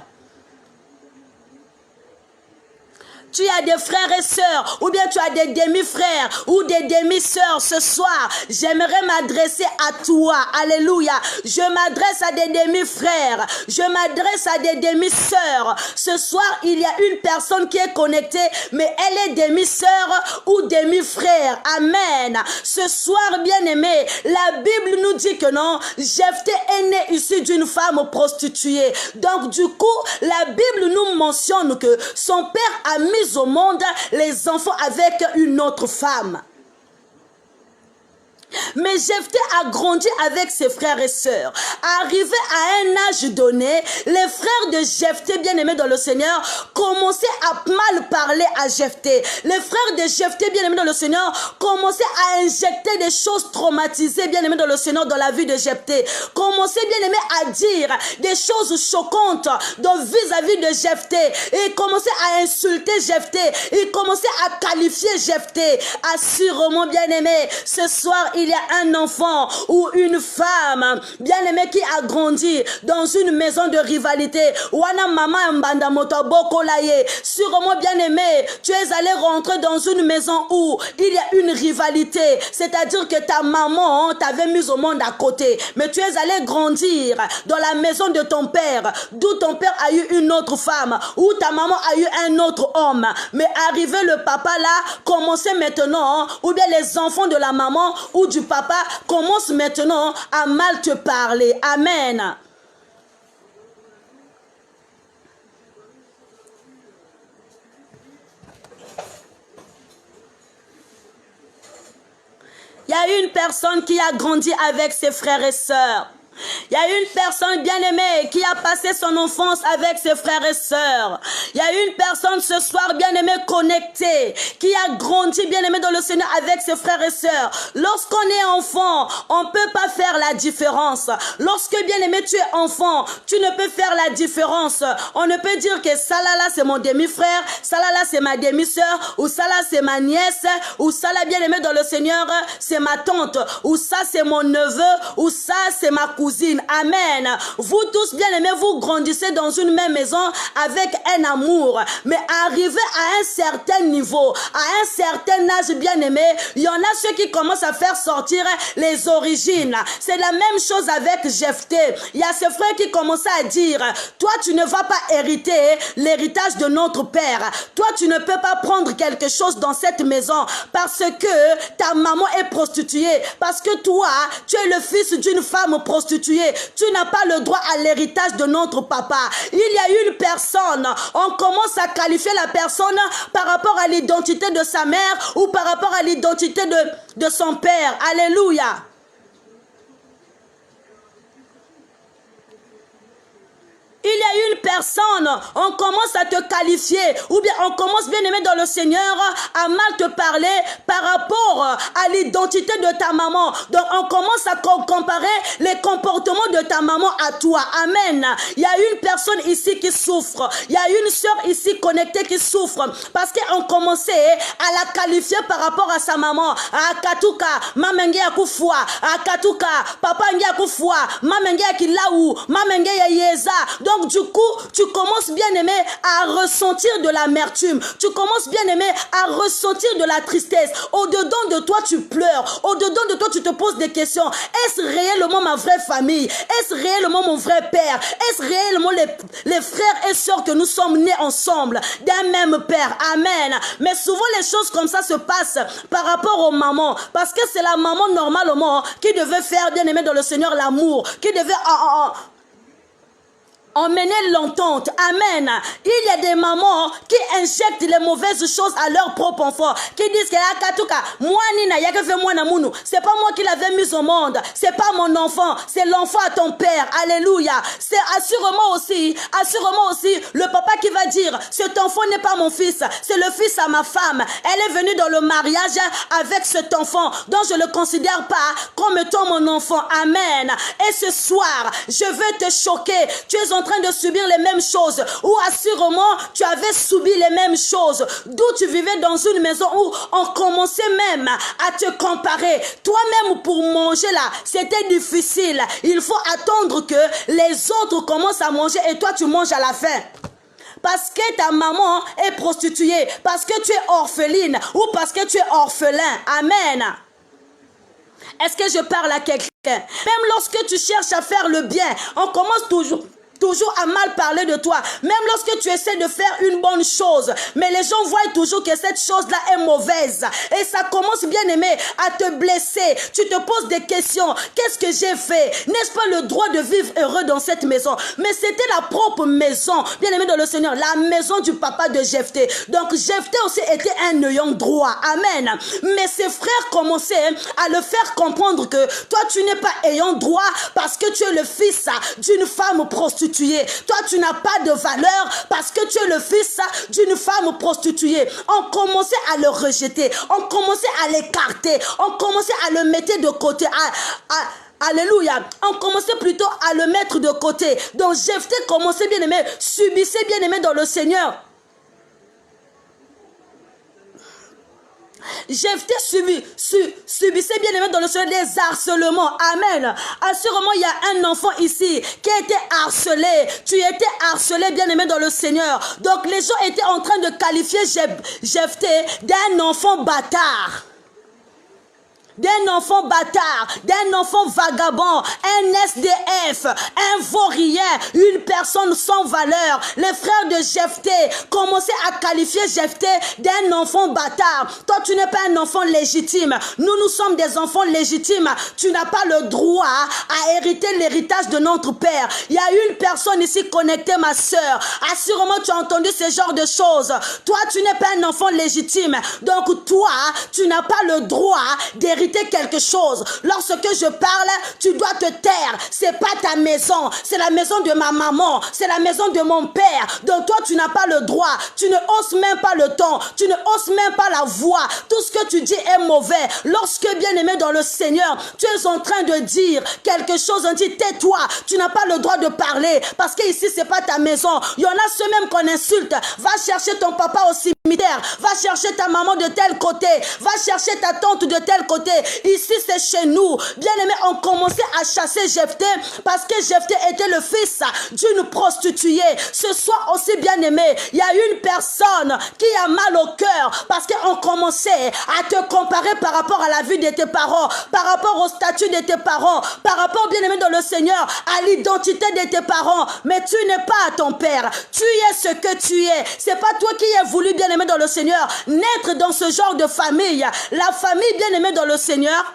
Tu as des frères et sœurs, ou bien tu as des demi-frères ou des demi-sœurs. Ce soir, j'aimerais m'adresser à toi. Alléluia. Je m'adresse à des demi-frères. Je m'adresse à des demi-sœurs. Ce soir, il y a une personne qui est connectée, mais elle est demi-sœur ou demi-frère. Amen. Ce soir, bien-aimé, la Bible nous dit que non, Jephthé est né issu d'une femme prostituée. Donc, du coup, la Bible nous mentionne que son père a mis au monde les enfants avec une autre femme. Mais Jephthé a grandi avec ses frères et sœurs. Arrivé à un âge donné, les frères de Jephthé, bien-aimés dans le Seigneur, commençaient à mal parler à Jephthé. Les frères de Jephthé, bien-aimés dans le Seigneur, commençaient à injecter des choses traumatisées, bien-aimés dans le Seigneur, dans la vie de Jephthé. Commençaient, bien-aimés, à dire des choses choquantes vis-à-vis de Jephthé. Et ils commençaient à insulter Jephthé. Ils commençaient à qualifier Jephthé. Assurément, bien-aimés, ce soir, il y a a un enfant ou une femme, bien-aimé, qui a grandi dans une maison de rivalité, wana maman mbanda moto bokolaye, sûrement, bien-aimé, tu es allé rentrer dans une maison où il y a une rivalité, c'est-à-dire que ta maman t'avait mise au monde à côté, mais tu es allé grandir dans la maison de ton père, d'où ton père a eu une autre femme, où ta maman a eu un autre homme, mais arrivé le papa là, commencez maintenant, ou bien les enfants de la maman ou du papa commencent maintenant à mal te parler. Amen. Il y a une personne qui a grandi avec ses frères et sœurs. Il y a une personne bien-aimée qui a passé son enfance avec ses frères et sœurs. Il y a une personne ce soir bien-aimée connectée qui a grandi bien-aimée dans le Seigneur avec ses frères et sœurs. Lorsqu'on est enfant, on ne peut pas faire la différence. Lorsque bien-aimé tu es enfant, tu ne peux faire la différence. On ne peut dire que ça là c'est mon demi-frère, ça là c'est ma demi-sœur, ou ça là c'est ma nièce, ou ça là bien-aimé dans le Seigneur c'est ma tante, ou ça c'est mon neveu, ou ça c'est ma cousine. Amen. Vous tous bien-aimés, vous grandissez dans une même maison avec un amour. Mais arrivé à un certain niveau, à un certain âge bien-aimé, il y en a ceux qui commencent à faire sortir les origines. C'est la même chose avec Jephthé. Il y a ses frères qui commençaient à dire, toi tu ne vas pas hériter l'héritage de notre père. Toi tu ne peux pas prendre quelque chose dans cette maison parce que ta maman est prostituée. Parce que toi, tu es le fils d'une femme prostituée. Tu n'as pas le droit à l'héritage de notre papa. Il y a une personne, on commence à qualifier la personne par rapport à l'identité de sa mère ou par rapport à l'identité de son père. Alléluia. Il y a une personne, on commence à te qualifier, ou bien on commence bien aimé dans le Seigneur à mal te parler par rapport à l'identité de ta maman. Donc on commence à comparer les comportements de ta maman à toi. Amen. Il y a une personne ici qui souffre. Il y a une soeur ici connectée qui souffre parce qu'on commençait à la qualifier par rapport à sa maman. À Katuka, mamenge ya kufua. À Katuka, papa nge ya kufua. Mamenge ya kilaou. Mamenge ya yeza. Donc du coup, tu commences bien aimé à ressentir de l'amertume. Tu commences bien aimé à ressentir de la tristesse. Au-dedans de toi, tu pleures. Au-dedans de toi, tu te poses des questions. Est-ce réellement ma vraie famille? Est-ce réellement mon vrai père? Est-ce réellement les frères et sœurs que nous sommes nés ensemble d'un même père? Amen. Mais souvent, les choses comme ça se passent par rapport aux mamans. Parce que c'est la maman normalement qui devait faire bien aimé dans le Seigneur l'amour. Qui devait emmener l'entente. Amen. Il y a des mamans qui injectent les mauvaises choses à leurs propres enfants, qui disent que c'est pas moi qui l'avais mis au monde, c'est pas mon enfant, c'est l'enfant à ton père. Alléluia. C'est assurément aussi le papa qui va dire, cet enfant n'est pas mon fils, c'est le fils à ma femme. Elle est venue dans le mariage avec cet enfant, donc je ne le considère pas comme étant mon enfant. Amen. Et ce soir, je veux te choquer. Tu es en train de subir les mêmes choses, ou assurément tu avais subi les mêmes choses, d'où tu vivais dans une maison où on commençait même à te comparer. Toi-même pour manger là, c'était difficile. Il faut attendre que les autres commencent à manger et toi tu manges à la fin. Parce que ta maman est prostituée, parce que tu es orpheline ou parce que tu es orphelin. Amen. Est-ce que je parle à quelqu'un? Même lorsque tu cherches à faire le bien, on commence toujours à mal parler de toi. Même lorsque tu essaies de faire une bonne chose, mais les gens voient toujours que cette chose-là est mauvaise. Et ça commence, bien aimé, à te blesser. Tu te poses des questions. Qu'est-ce que j'ai fait? N'ai-je pas le droit de vivre heureux dans cette maison? Mais c'était la propre maison, bien aimé dans le Seigneur, la maison du papa de Jephthé. Donc Jephthé aussi était un ayant droit. Amen. Mais ses frères commençaient à le faire comprendre que toi, tu n'es pas ayant droit parce que tu es le fils d'une femme prostituée. Toi, tu n'as pas de valeur parce que tu es le fils d'une femme prostituée. On commençait à le rejeter. On commençait à l'écarter. On commençait à le mettre de côté. Alléluia. On commençait plutôt à le mettre de côté. Donc, Jephthé commençait bien aimé, subissait bien aimé dans le Seigneur. Jephthé subissait, bien aimé dans le Seigneur, des harcèlements. Amen. Assurément, il y a un enfant ici qui a été harcelé. Tu étais harcelé, bien aimé dans le Seigneur. Donc les gens étaient en train de qualifier Jephthé d'un enfant bâtard. D'un enfant bâtard, d'un enfant vagabond, un SDF, un vaurien, une personne sans valeur. Les frères de Jephthé commençaient à qualifier Jephthé d'un enfant bâtard. Toi, tu n'es pas un enfant légitime. Nous sommes des enfants légitimes. Tu n'as pas le droit à hériter l'héritage de notre père. Il y a une personne ici connectée, ma soeur. Assurément, tu as entendu ce genre de choses. Toi, tu n'es pas un enfant légitime. Donc, toi, tu n'as pas le droit d'hériter quelque chose. Lorsque je parle, tu dois te taire. C'est pas ta maison, c'est la maison de ma maman, c'est la maison de mon père. Donc toi, tu n'as pas le droit. Tu ne hausses même pas le ton, tu ne hausses même pas la voix. Tout ce que tu dis est mauvais. Lorsque, bien aimé dans le Seigneur, tu es en train de dire quelque chose, on dit tais-toi. Tu n'as pas le droit de parler parce que ici c'est pas ta maison. Il y en a ceux même qu'on insulte. Va chercher ton papa au cimetière, va chercher ta maman de tel côté, va chercher ta tante de tel côté. Ici c'est chez nous. Bien aimé, on commençait à chasser Jephthé parce que Jephthé était le fils d'une prostituée. Ce soir aussi, bien aimé, il y a une personne qui a mal au cœur parce qu'on commençait à te comparer par rapport à la vie de tes parents, par rapport au statut de tes parents, par rapport, bien aimé dans le Seigneur, à l'identité de tes parents. Mais tu n'es pas ton père. Tu es ce que tu es. C'est pas toi qui as voulu, bien aimé dans le Seigneur, naître dans ce genre de famille. La famille, bien aimée dans le Seigneur,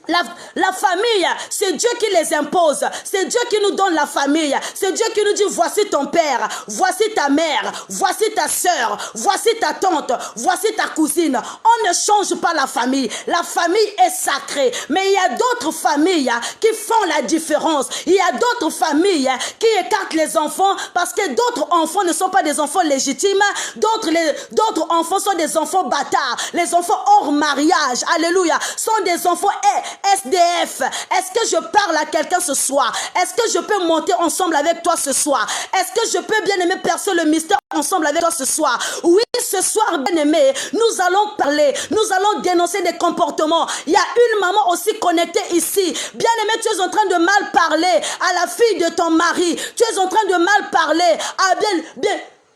la famille, c'est Dieu qui les impose. C'est Dieu qui nous donne la famille. C'est Dieu qui nous dit voici ton père, voici ta mère, voici ta soeur, voici ta tante, voici ta cousine. On ne change pas la famille. La famille est sacrée. Mais il y a d'autres familles qui font la différence. Il y a d'autres familles qui écartent les enfants parce que d'autres enfants ne sont pas des enfants légitimes. D'autres enfants sont des enfants bâtards. Les enfants hors mariage, alléluia, sont des enfants SDF. Est-ce que je parle à quelqu'un ce soir? Est-ce que je peux monter ensemble avec toi ce soir? Est-ce que je peux, bien aimé, percer le mystère ensemble avec toi ce soir? Oui, ce soir, bien aimé, nous allons parler, nous allons dénoncer des comportements. Il y a une maman aussi connectée ici. Bien aimé, tu es en train de mal parler à la fille de ton mari. Tu es en train de mal parler à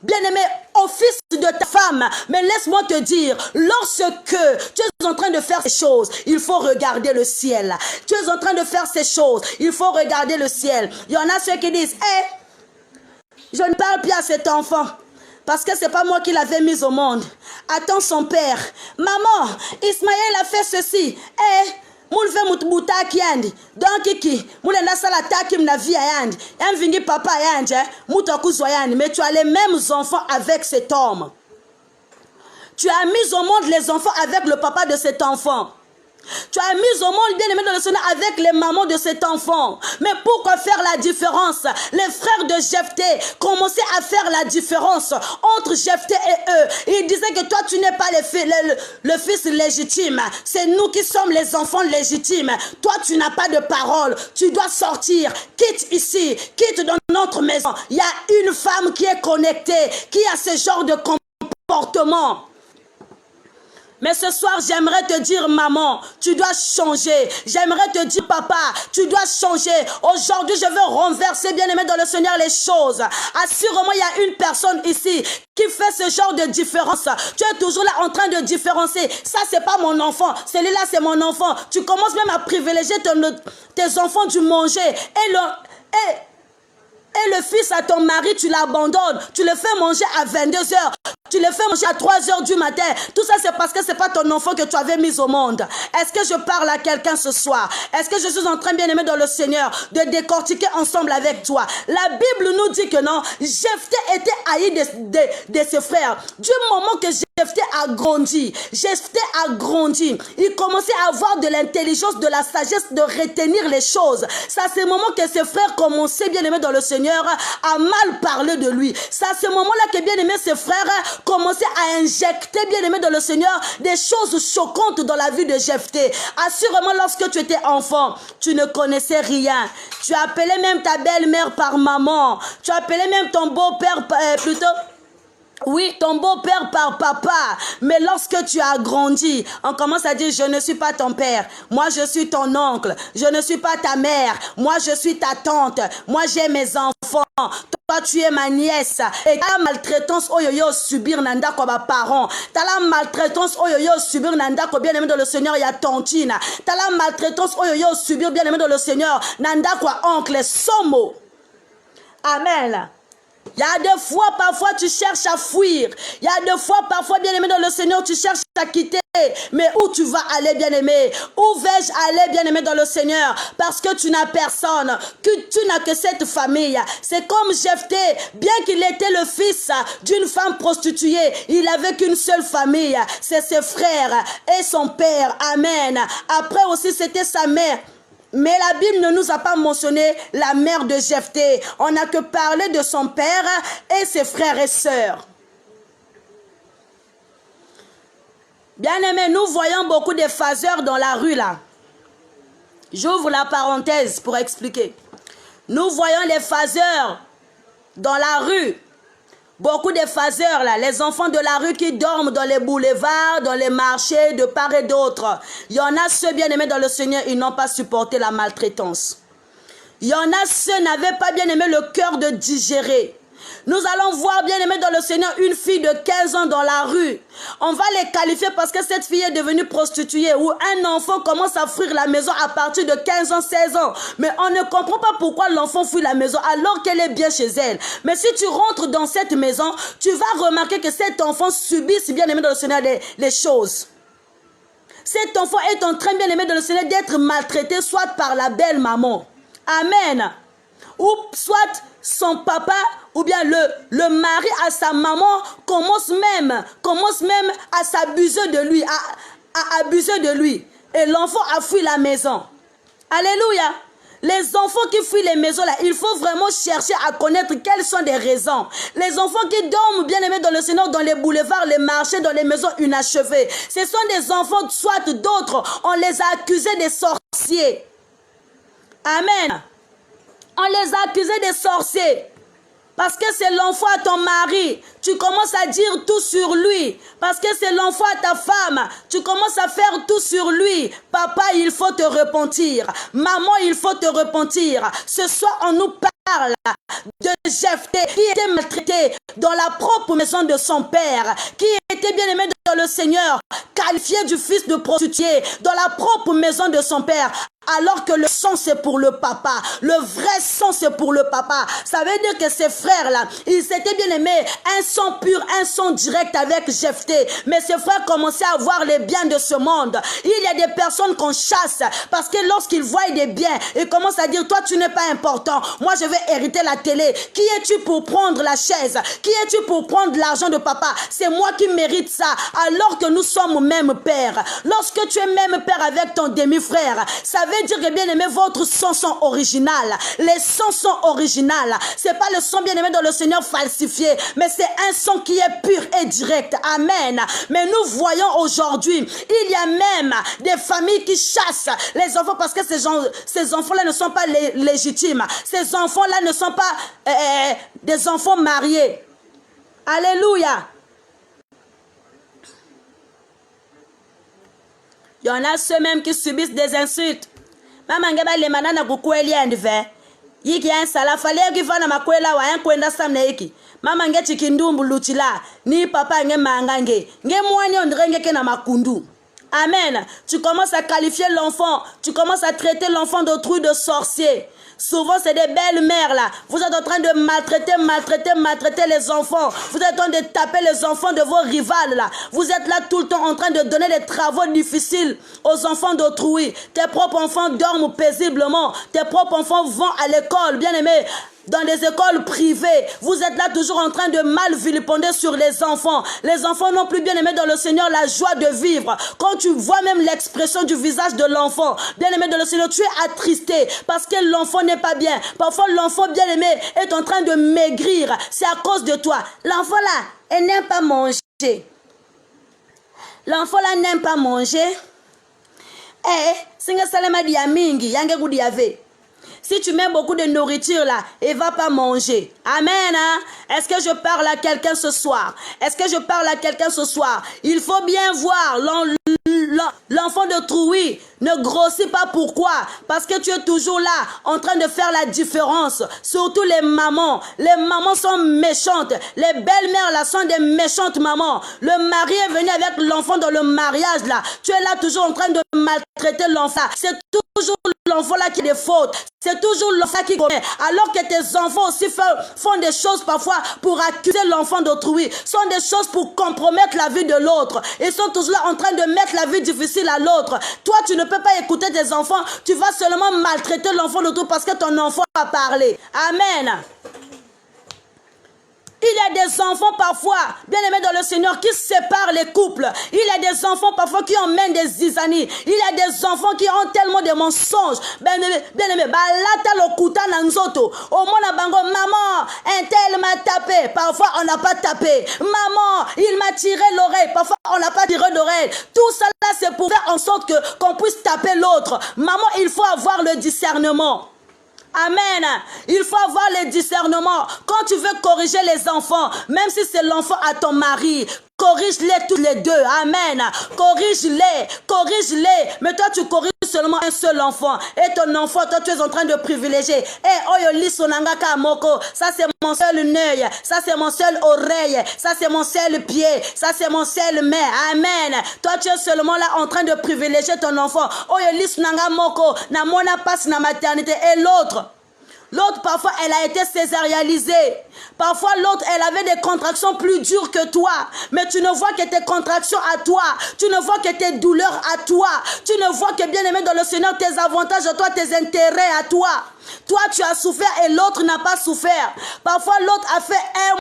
bien aimé, au fils de ta femme. Mais laisse-moi te dire, lorsque tu es en train de faire ces choses, il faut regarder le ciel. Tu es en train de faire ces choses, il faut regarder le ciel. Il y en a ceux qui disent, je ne parle plus à cet enfant parce que c'est pas moi qui l'avais mis au monde. Attends son père. Maman, Ismaël a fait ceci. Mulve mutbutaki yandi donc iki mule nasala taki mna via yandi envingi papa yandi mutokuzwa yandi. Mais tu as les mêmes enfants avec cet homme. Tu as mis au monde les enfants avec le papa de cet enfant. Tu as mis au monde, bien aimé dans le Seigneur, avec les mamans de cet enfant. Mais pourquoi faire la différence? Les frères de Jephthé commençaient à faire la différence entre Jephthé et eux. Ils disaient que toi, tu n'es pas le fils légitime. C'est nous qui sommes les enfants légitimes. Toi, tu n'as pas de parole. Tu dois sortir. Quitte ici. Quitte dans notre maison. Il y a une femme qui est connectée, qui a ce genre de comportement. Mais ce soir, j'aimerais te dire, maman, tu dois changer. J'aimerais te dire, papa, tu dois changer. Aujourd'hui, je veux renverser, bien aimé dans le Seigneur, les choses. Assurément, il y a une personne ici qui fait ce genre de différence. Tu es toujours là en train de différencier. Ça, c'est pas mon enfant. Celui-là, c'est mon enfant. Tu commences même à privilégier tes enfants du manger. Et le fils à ton mari, tu l'abandonnes. Tu le fais manger à 22 h. Tu le fais manger à 3 h du matin. Tout ça, c'est parce que ce n'est pas ton enfant que tu avais mis au monde. Est-ce que je parle à quelqu'un ce soir? Est-ce que je suis en train, bien aimé dans le Seigneur, de décortiquer ensemble avec toi? La Bible nous dit que non, Jephthé était haï de ses frères. Du moment que Jephthé a grandi, il commençait à avoir de l'intelligence, de la sagesse de retenir les choses. C'est à ce moment que ses frères commençaient, bien aimé dans le Seigneur, à mal parler de lui. C'est à ce moment-là que, bien aimé, ses frères commençaient à injecter, bien aimé dans le Seigneur, des choses choquantes dans la vie de Jephthé. Assurément, lorsque tu étais enfant, tu ne connaissais rien. Tu appelais même ta belle-mère par maman. Tu appelais même ton beau-père Oui, ton beau-père par papa, mais lorsque tu as grandi, on commence à dire, je ne suis pas ton père, moi je suis ton oncle, je ne suis pas ta mère, moi je suis ta tante, moi j'ai mes enfants, toi tu es ma nièce. Et la maltraitance, oh yo subir nanda kwa ba parents, t'as la maltraitance, oh yo subir nanda kwa bien-aimé dans le Seigneur, il y a tontine, t'as la maltraitance, oh yo subir bien-aimé dans le Seigneur, nanda kwa oncle, somo. Amen. Il y a des fois, parfois, tu cherches à fuir. Il y a des fois, parfois, bien-aimé dans le Seigneur, tu cherches à quitter. Mais où tu vas aller, bien-aimé? Où vais-je aller, bien-aimé dans le Seigneur? Parce que tu n'as personne, que tu n'as que cette famille. C'est comme Jephthé, bien qu'il était le fils d'une femme prostituée, il n'avait qu'une seule famille. C'est ses frères et son père. Amen. Après aussi, c'était sa mère. Mais la Bible ne nous a pas mentionné la mère de Jephthé. On n'a que parlé de son père et ses frères et sœurs. Bien aimé, nous voyons beaucoup de phaseurs dans la rue là. J'ouvre la parenthèse pour expliquer. Nous voyons les phaseurs dans la rue. Beaucoup de phaseurs là, les enfants de la rue qui dorment dans les boulevards, dans les marchés, de part et d'autre. Il y en a ceux bien aimés dans le Seigneur, ils n'ont pas supporté la maltraitance. Il y en a ceux qui n'avaient pas bien aimé le cœur de digérer. Nous allons voir bien aimé dans le Seigneur une fille de 15 ans dans la rue. On va les qualifier parce que cette fille est devenue prostituée ou un enfant commence à fuir la maison à partir de 15 ans, 16 ans. Mais on ne comprend pas pourquoi l'enfant fuit la maison alors qu'elle est bien chez elle. Mais si tu rentres dans cette maison, tu vas remarquer que cet enfant subit, si bien aimé dans le Seigneur, les choses. Cet enfant est en train bien aimé dans le Seigneur d'être maltraité soit par la belle maman. Amen. Ou soit son papa ou bien le mari à sa maman commence même à s'abuser de lui, à abuser de lui. Et l'enfant a fui la maison. Alléluia. Les enfants qui fuient les maisons là, il faut vraiment chercher à connaître quelles sont les raisons. Les enfants qui dorment bien aimés dans le Seigneur, dans les boulevards, les marchés, dans les maisons inachevées. Ce sont des enfants, soit d'autres, on les a accusés des sorciers. Amen. On les a accusés des sorciers. Parce que c'est l'enfant à ton mari. Tu commences à dire tout sur lui. Parce que c'est l'enfant à ta femme. Tu commences à faire tout sur lui. Papa, il faut te repentir. Maman, il faut te repentir. Ce soir, on nous parle de Jephthé qui était maltraité dans la propre maison de son père. Qui était bien aimé dans le Seigneur. Qualifié du fils de prostituée dans la propre maison de son père. Alors que le sang c'est pour le papa. Le vrai sang c'est pour le papa. Ça veut dire que ces frères là, ils s'étaient bien aimés. Un sang pur, un sang direct avec Jephthé. Mais ces frères commençaient à voir les biens de ce monde. Il y a des personnes qu'on chasse. Parce que lorsqu'ils voient des biens, ils commencent à dire, toi tu n'es pas important. Moi je vais hériter la télé. Qui es-tu pour prendre la chaise? Qui es-tu pour prendre l'argent de papa? C'est moi qui mérite ça. Alors que nous sommes même père. Lorsque tu es même père avec ton demi-frère, ça veut dire que bien aimé, votre sang sont original. Les sangs sont original. C'est pas le sang bien aimé dans le Seigneur falsifié, mais c'est un sang qui est pur et direct. Amen. Mais nous voyons aujourd'hui, il y a même des familles qui chassent les enfants parce que ces enfants-là ne sont pas légitimes. Ces enfants-là ne sont pas des enfants mariés. Alléluia. Il y en a ceux-mêmes qui subissent des insultes. Mama ngeba le manana kukweli andve. Yiki ansala fale kifana makwela wa yankwenda samna yiki. Mama nge chikindumbu luchila. Ni papa nge mangange. Nge mwani ondrenge ke na makundu. Amen. Tu commences à qualifier l'enfant. Tu commences à traiter l'enfant d'autrui de sorcier. Souvent, c'est des belles mères là. Vous êtes en train de maltraiter les enfants. Vous êtes en train de taper les enfants de vos rivales là. Vous êtes là tout le temps en train de donner des travaux difficiles aux enfants d'autrui. Tes propres enfants dorment paisiblement. Tes propres enfants vont à l'école, bien aimé. Dans des écoles privées, vous êtes là toujours en train de mal vilipender sur les enfants. Les enfants n'ont plus bien aimé dans le Seigneur la joie de vivre. Quand tu vois même l'expression du visage de l'enfant, bien aimé dans le Seigneur, tu es attristé parce que l'enfant n'est pas bien. Parfois l'enfant bien aimé est en train de maigrir. C'est à cause de toi. L'enfant là, elle n'aime pas manger. L'enfant là n'aime pas manger. Singa salama diamingi, yange gudiave. Si tu mets beaucoup de nourriture là, il ne va pas manger. Amen. Hein? Est-ce que je parle à quelqu'un ce soir? Est-ce que je parle à quelqu'un ce soir? Il faut bien voir l'enfant de Trouy ne grossit pas. Pourquoi? Parce que tu es toujours là en train de faire la différence. Surtout les mamans. Les mamans sont méchantes. Les belles-mères là sont des méchantes mamans. Le mari est venu avec l'enfant dans le mariage là. Tu es là toujours en train de maltraiter l'enfant. C'est toujours l'enfant là qui a des fautes. C'est toujours l'enfant qui commet. Alors que tes enfants aussi font des choses parfois pour accuser l'enfant d'autrui. Sont des choses pour compromettre la vie de l'autre. Ils sont toujours là en train de mettre la vie difficile à l'autre. Toi, tu ne peux pas écouter tes enfants. Tu vas seulement maltraiter l'enfant d'autrui parce que ton enfant a parlé. Amen. Il y a des enfants parfois, bien aimés dans le Seigneur, qui séparent les couples. Il y a des enfants parfois qui emmènent des zizanies. Il y a des enfants qui ont tellement de mensonges. Bien aimé, au monde bango, maman, un tel m'a tapé. Parfois on n'a pas tapé. Maman, il m'a tiré l'oreille. Parfois on n'a pas tiré l'oreille. Tout ça là, c'est pour faire en sorte qu'on puisse taper l'autre. Maman, il faut avoir le discernement. Amen. Il faut avoir le discernement. Quand tu veux corriger les enfants, même si c'est l'enfant à ton mari, corrige-les tous les deux. Amen. Corrige-les. Corrige-les. Mais toi, tu corriges seulement un seul enfant. Et ton enfant, toi, tu es en train de privilégier. Ça, c'est mon seul œil. Ça, c'est mon seul oreille. Ça, c'est mon seul pied. Ça, c'est mon seul main. Amen. Toi, tu es seulement là en train de privilégier ton enfant. Na mona passe na maternité. Et l'autre, parfois, elle a été césarialisée. Parfois, l'autre, elle avait des contractions plus dures que toi. Mais tu ne vois que tes contractions à toi. Tu ne vois que tes douleurs à toi. Tu ne vois que, bien aimé dans le Seigneur, tes avantages à toi, tes intérêts à toi. Toi, tu as souffert et l'autre n'a pas souffert. Parfois, l'autre a fait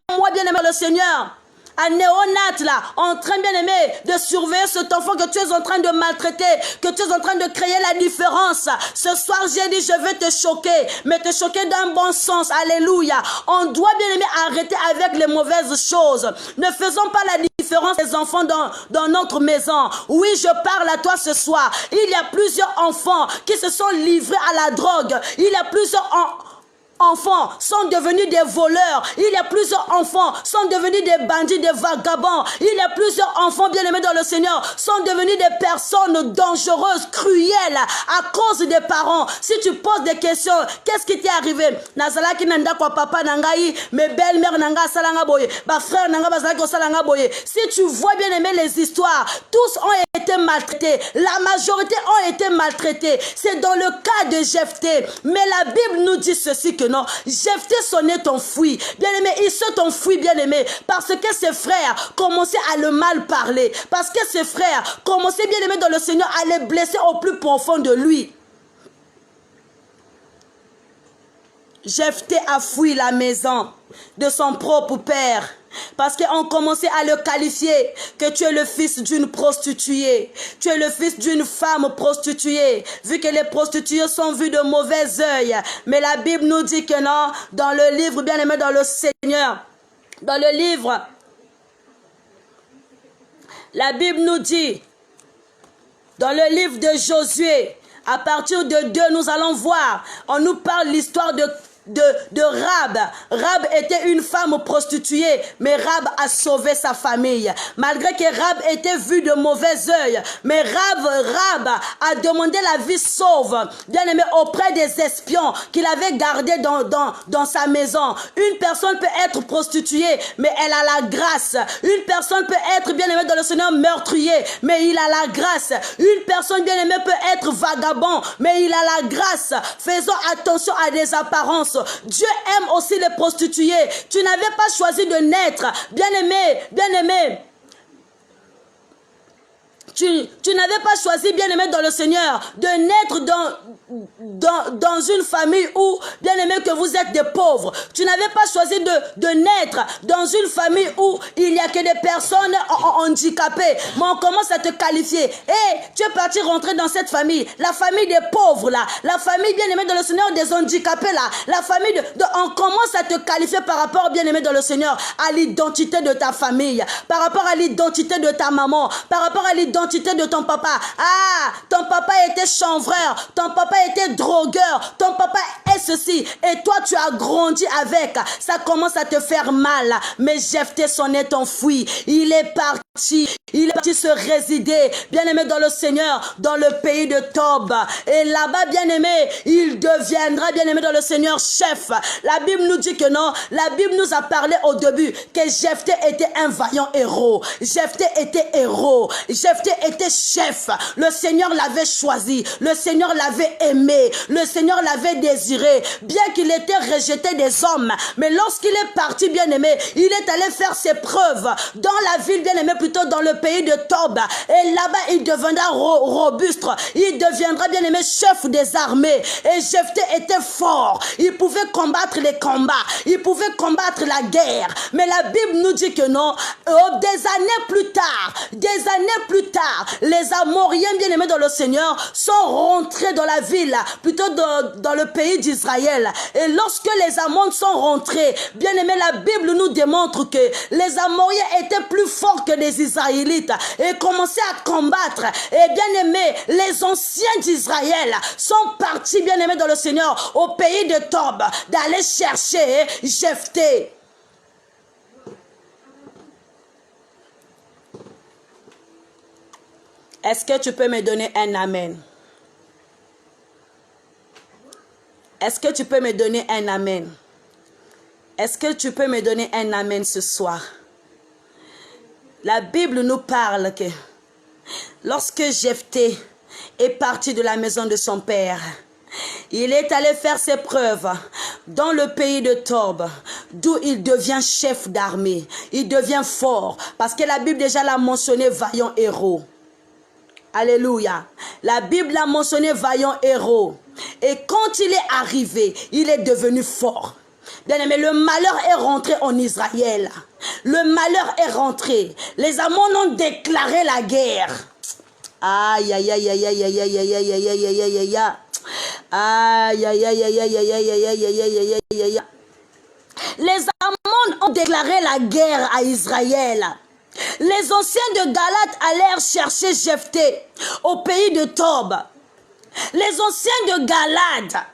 un mois, bien aimé dans le Seigneur. Un néonat là, en train bien aimé de surveiller cet enfant que tu es en train de maltraiter, que tu es en train de créer la différence. Ce soir j'ai dit je vais te choquer, mais te choquer d'un bon sens. Alléluia. On doit bien aimé arrêter avec les mauvaises choses. Ne faisons pas la différence des enfants dans notre maison. Oui, je parle à toi ce soir. Il y a plusieurs enfants qui se sont livrés à la drogue. Il y a plusieurs enfants sont devenus des voleurs. Il y a plusieurs enfants sont devenus des bandits, des vagabonds. Il y a plusieurs enfants bien aimés dans le Seigneur sont devenus des personnes dangereuses, cruelles à cause des parents. Si tu poses des questions, qu'est-ce qui t'est arrivé? Nazalaki nanda kwa papa nangai, mes belles-mères nanga salanga boye, ba frère nanga bazalaki ko salanga boye. Si tu vois bien aimé les histoires, tous ont été maltraités. La majorité ont été maltraités. C'est dans le cas de Jephthé. Mais la Bible nous dit ceci que non, Jephthé s'en est enfui. Bien aimé, il s'est enfui, bien aimé, parce que ses frères commençaient à le mal parler, parce que ses frères commençaient, bien aimé dans le Seigneur, à les blesser au plus profond de lui. Jephthé a fui la maison de son propre père. Parce qu'on commençait à le qualifier que tu es le fils d'une prostituée. Tu es le fils d'une femme prostituée. Vu que les prostituées sont vues de mauvais œil. Mais la Bible nous dit que non, dans le livre, bien aimé dans le Seigneur, dans le livre, la Bible nous dit, dans le livre de Josué, à partir de 2, nous allons voir, on nous parle l'histoire de Rab. Rab était une femme prostituée, mais Rab a sauvé sa famille. Malgré que Rab était vu de mauvais œil, mais Rab a demandé la vie sauve, bien aimé, auprès des espions qu'il avait gardés dans sa maison. Une personne peut être prostituée, mais elle a la grâce. Une personne peut être, bien aimé dans le Seigneur, meurtrier, mais il a la grâce. Une personne, bien aimée, peut être vagabond, mais il a la grâce. Faisons attention à des apparences. Dieu aime aussi les prostituées. Tu n'avais pas choisi de naître, bien aimé. Tu n'avais pas choisi, bien aimé dans le Seigneur, de naître dans une famille où, bien aimé, que vous êtes des pauvres. Tu n'avais pas choisi de naître dans une famille où il n'y a que des personnes handicapées. Mais on commence à te qualifier. Et tu es parti rentrer dans cette famille. La famille des pauvres là. La famille, bien aimé dans le Seigneur, des handicapés là. La famille on commence à te qualifier par rapport, bien aimé dans le Seigneur, à l'identité de ta famille. Par rapport à l'identité de ta maman. Par rapport à l'identité l'identité de ton papa. Ah, ton papa était chanvreur, ton papa était drogueur, ton papa est ceci. Et toi, tu as grandi avec. Ça commence à te faire mal. Mais Jephthé s'en est enfui. Il est parti. Il est parti se résider, bien-aimé dans le Seigneur, dans le pays de Tob. Et là-bas, bien-aimé, il deviendra, bien-aimé dans le Seigneur, chef. La Bible nous dit que non. La Bible nous a parlé au début que Jephthé était un vaillant héros. Jephthé était héros. Jephthé était chef. Le Seigneur l'avait choisi. Le Seigneur l'avait aimé. Le Seigneur l'avait désiré. Bien qu'il était rejeté des hommes. Mais lorsqu'il est parti, bien-aimé, il est allé faire ses preuves dans la ville, bien-aimé, plutôt dans le pays de Tob. Et là-bas, il deviendra robuste. Il deviendra, bien-aimé, chef des armées. Et Jephthé était fort. Il pouvait combattre les combats. Il pouvait combattre la guerre. Mais la Bible nous dit que non. Des années plus tard, les Amoriens, bien-aimés dans le Seigneur, sont rentrés dans la ville, plutôt dans le pays d'Israël. Et lorsque les Ammonites sont rentrés, bien-aimés, la Bible nous démontre que les Amoriens étaient plus forts que les Israélites et commençaient à combattre. Et bien-aimés, les anciens d'Israël sont partis, bien-aimés dans le Seigneur, au pays de Tob, d'aller chercher Jephthé. Est-ce que tu peux me donner un amen? Est-ce que tu peux me donner un amen? Est-ce que tu peux me donner un amen ce soir? La Bible nous parle que lorsque Jephthé est parti de la maison de son père, il est allé faire ses preuves dans le pays de Tob, d'où il devient chef d'armée. Il devient fort, parce que la Bible déjà l'a mentionné, vaillant héros. Alléluia. La Bible a mentionné vaillant héros. Et quand il est arrivé, il est devenu fort. Bien-aimé, le malheur est rentré en Israël. Le malheur est rentré. Les Ammonites ont déclaré la guerre. Aïe, aïe, aïe, aïe, aïe, aïe, aïe, aïe, aïe, aïe, aïe, aïe, aïe, aïe. Aïe, aïe, aïe, aïe, aïe, aïe, aïe, aïe, aïe, aïe, aïe, aïe. Les Ammonites ont déclaré la guerre à Israël. Les anciens de Galate allèrent chercher Jephthé au pays de Tob. Les anciens de Galate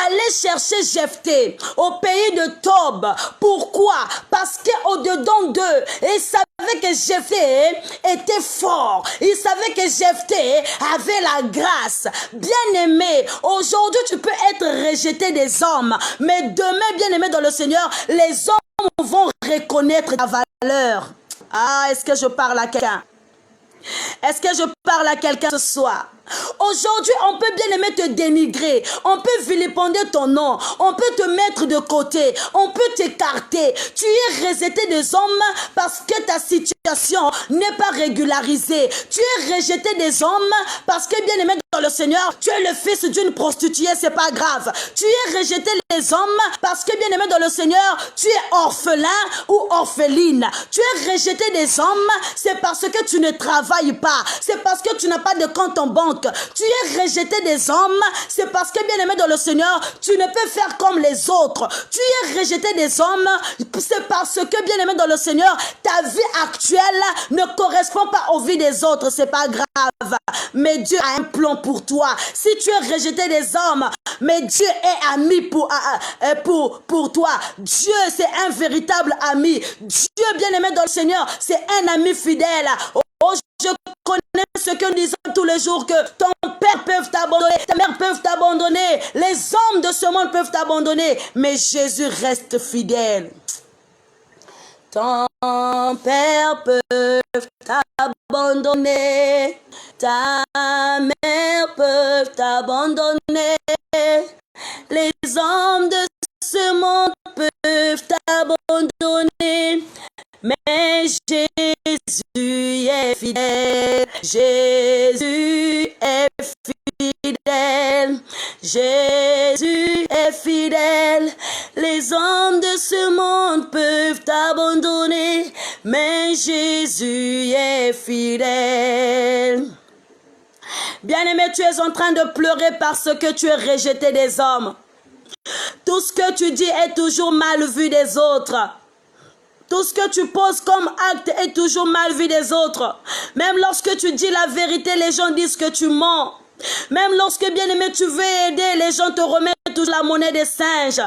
allaient chercher Jephthé au pays de Tob. Pourquoi? Parce qu'au-dedans d'eux, ils savaient que Jephthé était fort. Ils savaient que Jephthé avait la grâce. Bien-aimé, aujourd'hui tu peux être rejeté des hommes, mais demain, bien-aimé dans le Seigneur, les hommes vont reconnaître ta valeur. Ah, est-ce que je parle à quelqu'un? Est-ce que je parle à quelqu'un ce soir? Aujourd'hui, on peut bien aimer te dénigrer, on peut vilipender ton nom, on peut te mettre de côté, on peut t'écarter. Tu es rejeté des hommes parce que ta situation n'est pas régularisée. Tu es rejeté des hommes parce que, bien aimé dans le Seigneur, tu es le fils d'une prostituée, c'est pas grave. Tu es rejeté les hommes parce que, bien aimé dans le Seigneur, tu es orphelin ou orpheline. Tu es rejeté des hommes, c'est parce que tu ne travailles pas, c'est parce que tu n'as pas de compte en banque. Tu es rejeté des hommes, c'est parce que, bien aimé dans le Seigneur, tu ne peux faire comme les autres. Tu es rejeté des hommes, c'est parce que, bien aimé dans le Seigneur, ta vie actuelle ne correspond pas aux vies des autres. C'est pas grave, mais Dieu a un plan pour toi. Si tu es rejeté des hommes, mais Dieu est ami pour toi. Dieu, c'est un véritable ami. Dieu, bien aimé dans le Seigneur, c'est un ami fidèle. Oh, je connais ce que nous disons tous les jours, que ton père peut t'abandonner, ta mère peut t'abandonner, les hommes de ce monde peuvent t'abandonner, mais Jésus reste fidèle. Ton père peut t'abandonner, ta mère peut t'abandonner, les hommes de ce monde peuvent t'abandonner, mais Jésus est fidèle, Jésus est fidèle, Jésus est fidèle. Les hommes de ce monde peuvent t'abandonner, mais Jésus est fidèle. Bien-aimé, tu es en train de pleurer parce que tu es rejeté des hommes. Tout ce que tu dis est toujours mal vu des autres. Tout ce que tu poses comme acte est toujours mal vu des autres. Même lorsque tu dis la vérité, les gens disent que tu mens. Même lorsque, bien-aimé, tu veux aider, les gens te remettent toujours la monnaie des singes.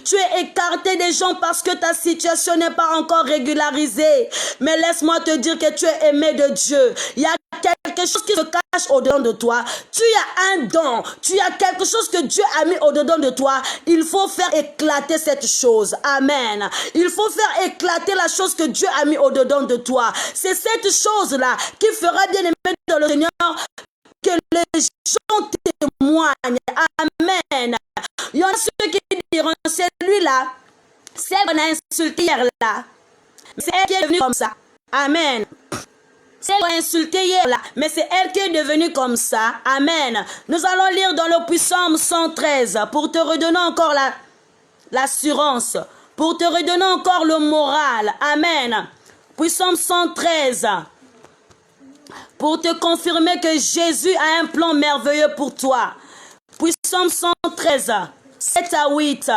Tu es écarté des gens parce que ta situation n'est pas encore régularisée. Mais laisse-moi te dire que tu es aimé de Dieu. Il y a quelque chose qui se cache au-dedans de toi. Tu as un don. Tu as quelque chose que Dieu a mis au-dedans de toi. Il faut faire éclater cette chose. Amen. Il faut faire éclater la chose que Dieu a mis au-dedans de toi. C'est cette chose-là qui fera, bien-aimé dans le Seigneur, que les gens témoignent. Amen. Il y en a ceux qui diront, c'est lui-là, c'est qu'on a insulté hier-là. C'est elle qui est devenue comme ça. Amen. C'est elle qu'on a insulté hier-là, mais c'est elle qui est devenue comme ça. Amen. Nous allons lire dans le Psaume 113 pour te redonner encore l'assurance, pour te redonner encore le moral. Amen. Psaume 113. Pour te confirmer que Jésus a un plan merveilleux pour toi. Psaume 113, 7 à 8.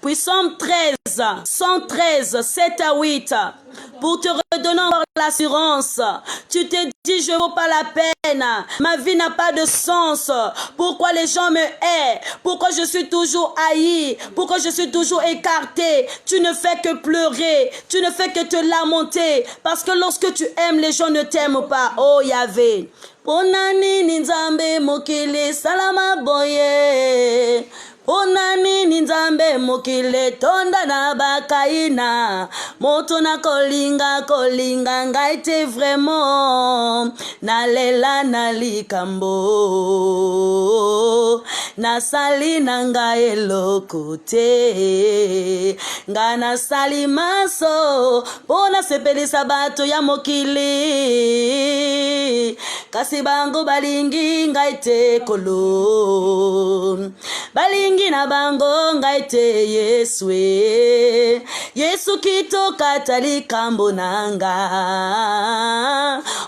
Psaume 113, 7 à 8. Pour te redonner encore l'assurance. Tu te dis, je ne vaux pas la peine. Ma vie n'a pas de sens. Pourquoi les gens me haïssent? Pourquoi je suis toujours haï? Pourquoi je suis toujours écarté? Tu ne fais que pleurer. Tu ne fais que te lamenter. Parce que lorsque tu aimes, les gens ne t'aiment pas. Oh Yahvé. Ponani ninzambe mokili salama boye. Onani ninzambe mokile tonda na bakaina moto na kolinga ngaite vraiment nalela na likambo nasali nanga eloko te ngana sali maso pona sepelisa bato ya mokili kasi bango balingi ngaite kolo balingi na bango ngaite Yesue Yesu kitoka talikambo nanga.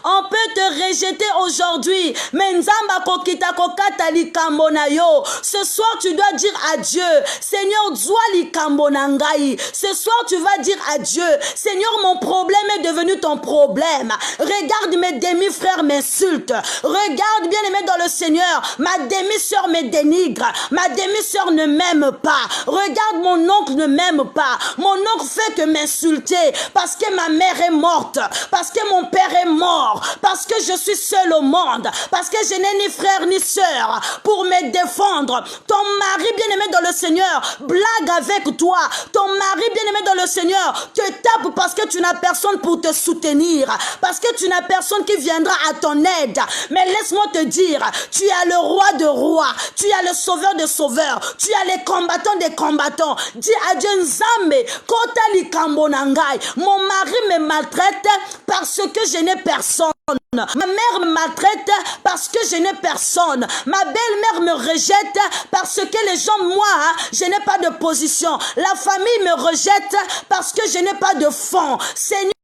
On peut te rejeter aujourd'hui, mais nzamba kokita kokata likambo na yo. Ce soir tu dois dire à Dieu, Seigneur zwa likambo nangai. Ce soir tu vas dire à Dieu, Seigneur mon problème est devenu ton problème. Regarde mes demi-frères m'insultent. Regarde bien aimé dans le Seigneur, ma demi-sœur me dénigre. Ma demi-sœur ne m'aime pas. Regarde, mon oncle ne m'aime pas. Mon oncle fait que m'insulter parce que ma mère est morte, parce que mon père est mort, parce que je suis seule au monde, parce que je n'ai ni frère ni sœur pour me défendre. Ton mari bien-aimé dans le Seigneur blague avec toi. Ton mari bien-aimé dans le Seigneur te tape parce que tu n'as personne pour te soutenir, parce que tu n'as personne qui viendra à ton aide. Mais laisse-moi te dire, tu as le roi de rois, tu as le sauveur de sauveurs, tu as les combattants des combattants. Dis à Dieu Nzambe, kota likambo nangai. Mon mari me maltraite parce que je n'ai personne. Ma mère me maltraite parce que je n'ai personne. Ma belle-mère me rejette parce que les gens, moi, je n'ai pas de position. La famille me rejette parce que je n'ai pas de fonds. Seigneur,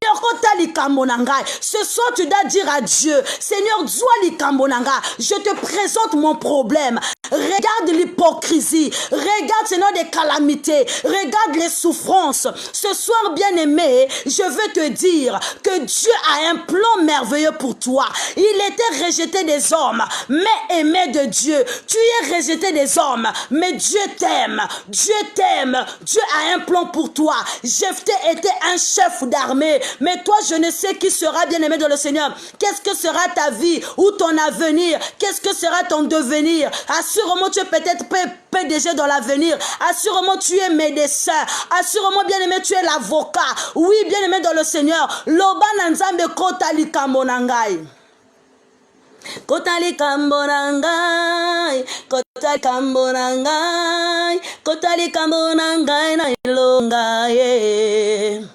ce soir tu dois dire à Dieu, Seigneur, je te présente mon problème. Regarde l'hypocrisie, regarde Seigneur des calamités, regarde les souffrances. Ce soir bien aimé, je veux te dire que Dieu a un plan merveilleux pour toi. Il était rejeté des hommes, mais aimé de Dieu. Tu es rejeté des hommes, mais Dieu t'aime. Dieu t'aime. Dieu a un plan pour toi. Jephthé était un chef d'armée, mais toi je ne sais qui sera bien aimé dans le Seigneur. Qu'est-ce que sera ta vie ou ton avenir? Qu'est-ce que sera ton devenir? Assurément tu es peut-être PDG dans l'avenir. Assurément tu es médecin. Assurément bien aimé tu es l'avocat. Oui bien aimé dans le Seigneur. Loba nanzambe kota likambo nangai. Kotali kambonangai, kotali kambonangai, kotali kambonangai na ilongai.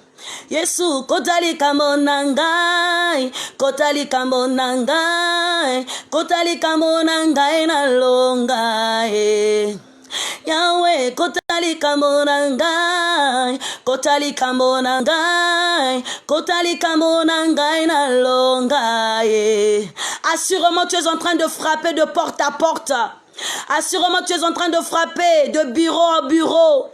Yesu kotali kambonangai, kotali kambonangai, kotali kambonangai na longai. Yahweh kotali kambonangai, kotali kambonangai, kotali kambonangai na longai. Assurément tu es en train de frapper de porte à porte. Assurément, tu es en train de frapper de bureau en bureau.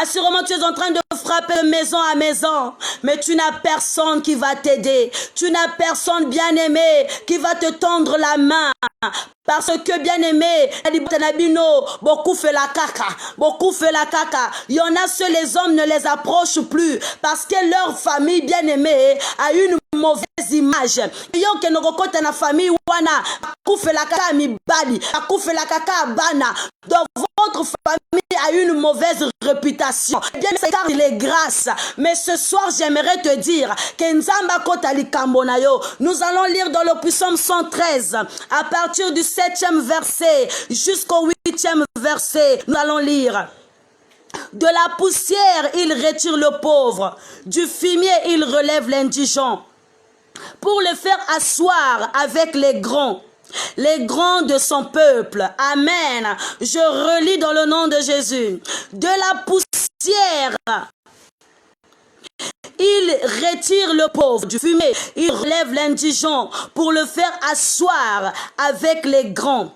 Assurément, tu es en train de frapper de maison à maison. Mais tu n'as personne qui va t'aider. Tu n'as personne, bien-aimé, qui va te tendre la main. Parce que, bien-aimé, beaucoup fait la caca. Beaucoup fait la caca. Il y en a ceux, les hommes ne les approchent plus. Parce que leur famille, bien-aimée, a une mauvaise image. Yon ke nokokota na famille wana akufe la kaka mibali, akufe la kaka bana. Donc votre famille a une mauvaise réputation. Bien c'est car il est grâce. Mais ce soir j'aimerais te dire que Nzamba kota likambo na yo. Nous allons lire dans le Psaume 113 à partir du 7e verset jusqu'au 8e verset. Nous allons lire. De la poussière, il retire le pauvre. Du fumier, il relève l'indigent. Pour le faire asseoir avec les grands de son peuple. Amen. Je relis dans le nom de Jésus. De la poussière, il retire le pauvre. Du fumier, il relève l'indigent pour le faire asseoir avec les grands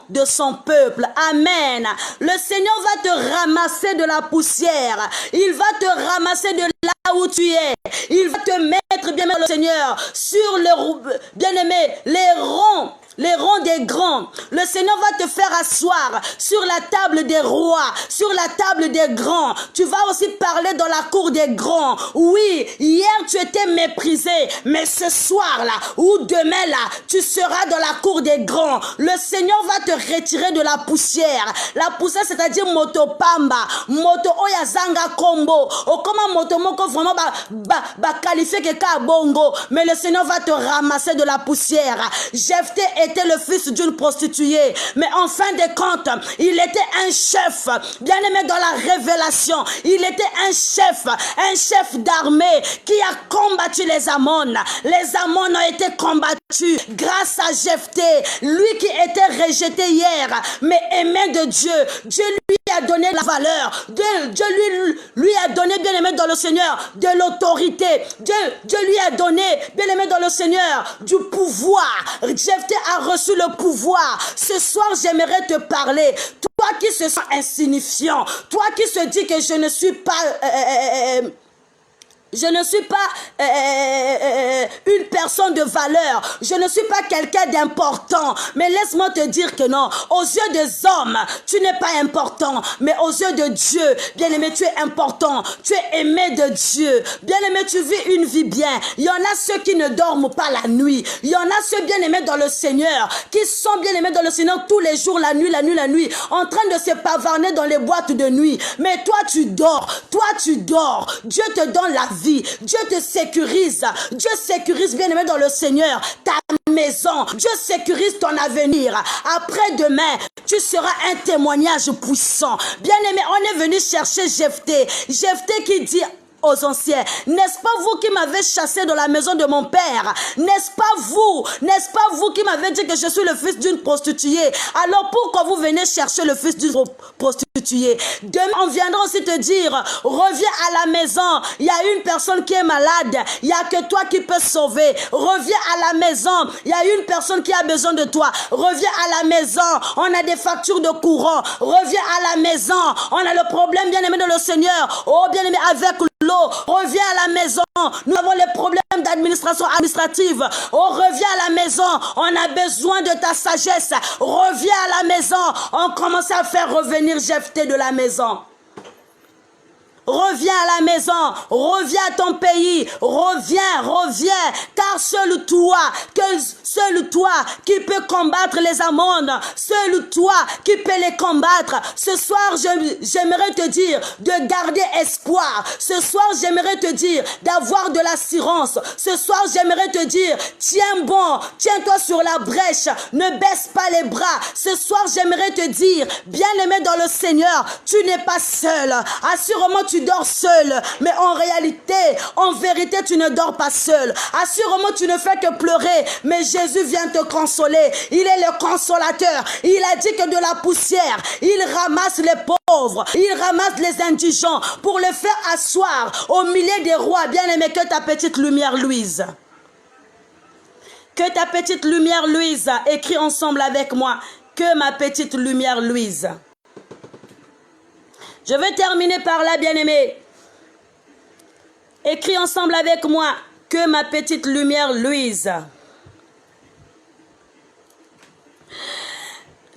de son peuple. Amen. Le Seigneur va te ramasser de la poussière. Il va te ramasser de là où tu es. Il va te mettre, bien-aimé le Seigneur, sur le, bien-aimé, les ronds des grands. Le Seigneur va te faire asseoir sur la table des rois, sur la table des grands. Tu vas aussi parler dans la cour des grands. Oui, hier tu étais méprisé, mais ce soir-là ou demain-là, tu seras dans la cour des grands. Le Seigneur va te retirer de la poussière. La poussière, c'est-à-dire moto pamba, moto oyazanga kombo. O comment moto moko vraiment ba qualifier quelqu'un à bongo. Mais le Seigneur va te ramasser de la poussière. Jephthé était le fils d'une prostituée, mais en fin de compte, il était un chef, bien aimé dans la révélation. Il était un chef d'armée qui a combattu les Ammons. Les Ammons ont été combattus grâce à Jephthé, lui qui était rejeté hier, mais aimé de Dieu. Dieu lui a donné la valeur. Dieu lui a donné, bien aimé dans le Seigneur, de l'autorité. Dieu lui a donné, bien aimé dans le Seigneur, du pouvoir. Jephthé a reçu le pouvoir. Ce soir, j'aimerais te parler. Toi qui se sens insignifiant, toi qui se dis que je ne suis pas... Je ne suis pas une personne de valeur. Je ne suis pas quelqu'un d'important. Mais laisse-moi te dire que non. Aux yeux des hommes, tu n'es pas important. Mais aux yeux de Dieu, bien-aimé, tu es important. Tu es aimé de Dieu. Bien-aimé, tu vis une vie bien. Il y en a ceux qui ne dorment pas la nuit. Il y en a ceux bien-aimés dans le Seigneur, qui sont bien-aimés dans le Seigneur tous les jours, la nuit, en train de se pavarner dans les boîtes de nuit. Mais toi, tu dors. Toi, tu dors. Dieu te donne la vie. Dieu te sécurise. Dieu sécurise, bien-aimé dans le Seigneur, ta maison. Dieu sécurise ton avenir. Après demain, tu seras un témoignage puissant. Bien-aimé, on est venu chercher Jephthé. Jephthé qui dit aux anciens, n'est-ce pas vous qui m'avez chassé de la maison de mon père? N'est-ce pas vous qui m'avez dit que je suis le fils d'une prostituée? Alors pourquoi vous venez chercher le fils d'une prostituée? Demain on viendra aussi te dire, reviens à la maison, il y a une personne qui est malade, il n'y a que toi qui peux sauver. Reviens à la maison, il y a une personne qui a besoin de toi. Reviens à la maison, on a des factures de courant. Reviens à la maison, on a le problème, bien aimé de le Seigneur. Oh bien aimé, avec l'eau, reviens à la maison. Nous avons les problèmes d'administration administrative. Oh, reviens à la maison. On a besoin de ta sagesse. Reviens à la maison. On commence à faire revenir Jephthé de la maison. Reviens à la maison, reviens à ton pays, reviens, car seul toi qui peux combattre les Ammons, seul toi qui peux les combattre. Ce soir, j'aimerais te dire de garder espoir. Ce soir, j'aimerais te dire d'avoir de l'assurance. Ce soir, j'aimerais te dire, tiens bon, tiens-toi sur la brèche, ne baisse pas les bras. Ce soir, j'aimerais te dire, bien-aimé dans le Seigneur, tu n'es pas seul. Assurément, tu dors seul, mais en réalité, en vérité, tu ne dors pas seul. Assurément, tu ne fais que pleurer, mais Jésus vient te consoler. Il est le consolateur. Il a dit que de la poussière, il ramasse les pauvres, il ramasse les indigents pour les faire asseoir au milieu des rois. Bien-aimé, que ta petite lumière luise. Que ta petite lumière luise. Écris ensemble avec moi. que ma petite lumière luise. Je vais terminer par là, bien-aimé. Écris ensemble avec moi, que ma petite lumière luise.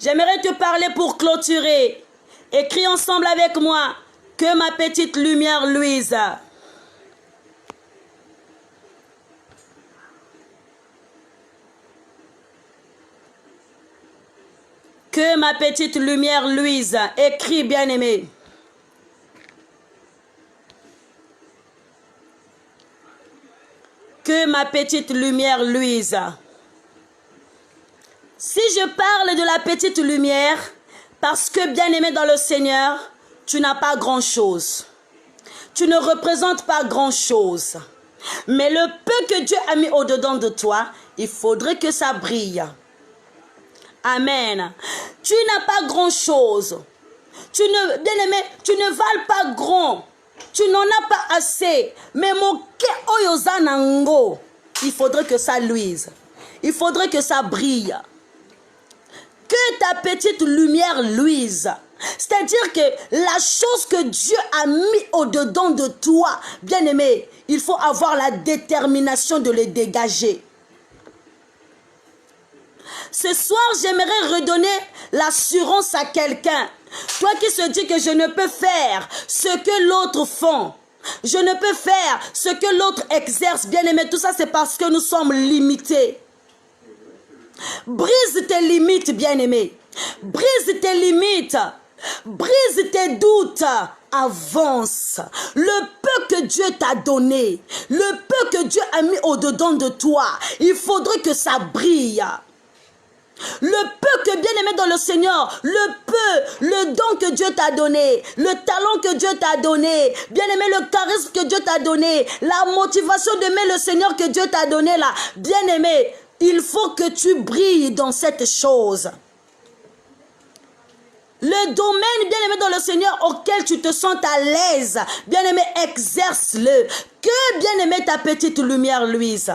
J'aimerais te parler pour clôturer. Écris ensemble avec moi, que ma petite lumière luise. Que ma petite lumière luise. Écris, bien-aimé. Que ma petite lumière luise. Si je parle de la petite lumière, parce que bien-aimé dans le Seigneur, tu n'as pas grand-chose. Tu ne représentes pas grand-chose. Mais le peu que Dieu a mis au-dedans de toi, il faudrait que ça brille. Amen. Tu n'as pas grand-chose. Bien-aimé, tu ne vales pas grand. Tu n'en as pas assez. Mais mon oyozanango, il faudrait que ça luise. Il faudrait que ça brille. Que ta petite lumière luise. C'est-à-dire que la chose que Dieu a mis au-dedans de toi, bien-aimé, il faut avoir la détermination de le dégager. Ce soir, j'aimerais redonner l'assurance à quelqu'un. Toi qui se dis que je ne peux faire ce que l'autre fait. Je ne peux faire ce que l'autre exerce. Bien-aimé, tout ça c'est parce que nous sommes limités. Brise tes limites, bien-aimé. Brise tes limites. Brise tes doutes. Avance. Le peu que Dieu t'a donné, le peu que Dieu a mis au-dedans de toi, il faudrait que ça brille. Le peu que bien-aimé dans le Seigneur, le don que Dieu t'a donné, le talent que Dieu t'a donné, bien-aimé, le charisme que Dieu t'a donné, la motivation d'aimer le Seigneur que Dieu t'a donné là, bien-aimé, il faut que tu brilles dans cette chose. Le domaine, bien-aimé dans le Seigneur, auquel tu te sens à l'aise, bien-aimé, exerce-le. Que, bien-aimé, ta petite lumière luise.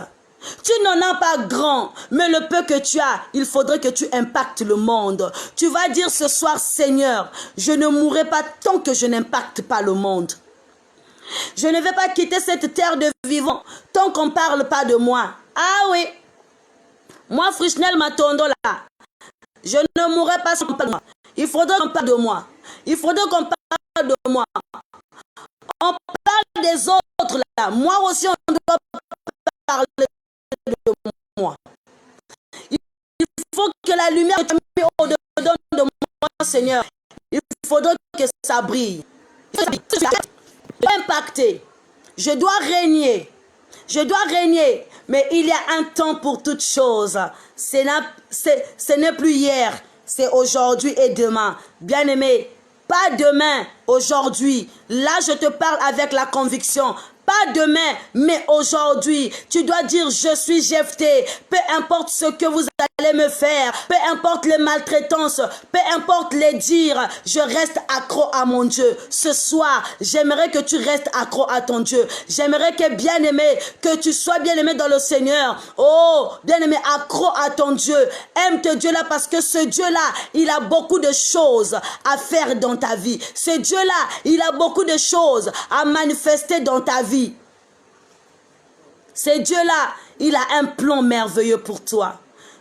Tu n'en as pas grand, mais le peu que tu as, il faudrait que tu impactes le monde. Tu vas dire ce soir, Seigneur, je ne mourrai pas tant que je n'impacte pas le monde. Je ne vais pas quitter cette terre de vivant tant qu'on ne parle pas de moi. Ah oui, moi, Frishnel Matondo là, je ne mourrai pas sans parler de moi. Il faudrait qu'on parle de moi. Il faudrait qu'on parle de moi. On parle des autres là. Moi aussi, on doit parler de moi. Il faut que la lumière que tu as mis au-dedans de moi, Seigneur, il faudrait que ça brille. Je dois impacter. Je dois régner. Je dois régner. Mais il y a un temps pour toutes choses. Ce n'est plus hier. C'est aujourd'hui et demain. Bien-aimé, pas demain, aujourd'hui. Là, je te parle avec la conviction. Pas demain, mais aujourd'hui. Tu dois dire, je suis Jephthé. Peu importe ce que vous allez me faire, peu importe les maltraitances, peu importe les dires, je reste accro à mon Dieu. Ce soir, j'aimerais que tu restes accro à ton Dieu. J'aimerais que bien-aimé, que tu sois bien-aimé dans le Seigneur. Oh, bien-aimé, accro à ton Dieu. Aime ce Dieu-là parce que ce Dieu-là, il a beaucoup de choses à faire dans ta vie. Ce Dieu-là, il a beaucoup de choses à manifester dans ta vie. Ce Dieu-là, il a un plan merveilleux pour toi.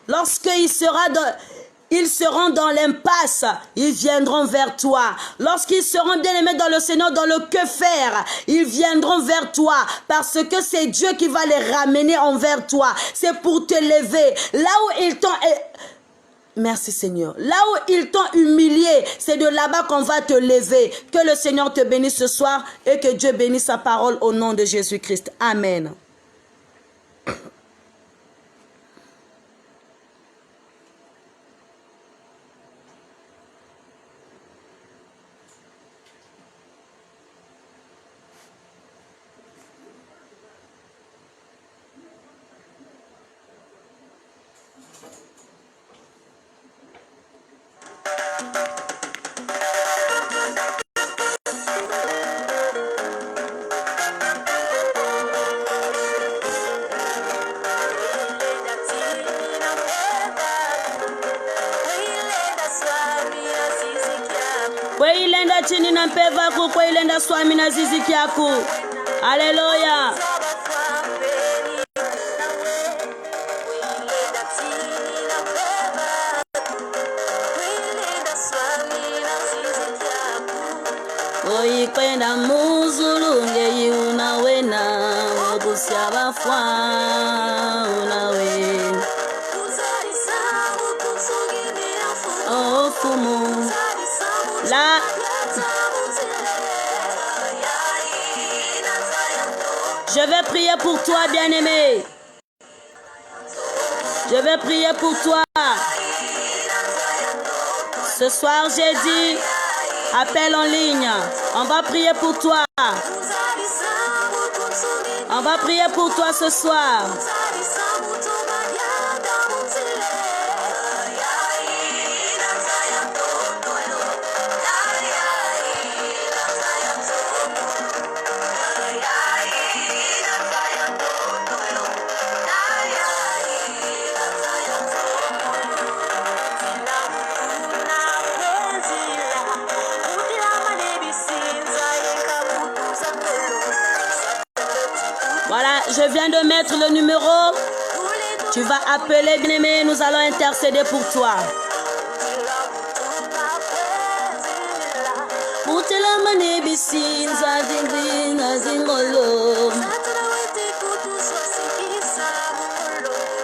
Lorsqu'ils seront dans l'impasse, ils viendront vers toi. Lorsqu'ils seront bien-aimés dans le Seigneur, dans le que faire, ils viendront vers toi. Parce que c'est Dieu qui va les ramener envers toi. C'est pour te lever. Là où ils t'ont... Merci Seigneur. Là où ils t'ont humilié, c'est de là-bas qu'on va te lever. Que le Seigneur te bénisse ce soir et que Dieu bénisse sa parole au nom de Jésus-Christ. Amen. Shuka chini na mpeva kukwe ilenda swami na ziziki yaku. Haleluya. Oyikwenda muzulunge yuna wena obusia bafwa unawe oh fumu la je vais prier pour toi bien-aimé. Je vais prier pour toi. Ce soir j'ai dit appel en ligne. On va prier pour toi. On va prier pour toi ce soir. Voilà, je viens de mettre le numéro. Tu vas appeler, bien-aimé, nous allons intercéder pour toi.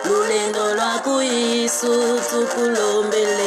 Lulendo lwa kuisu tukulombele.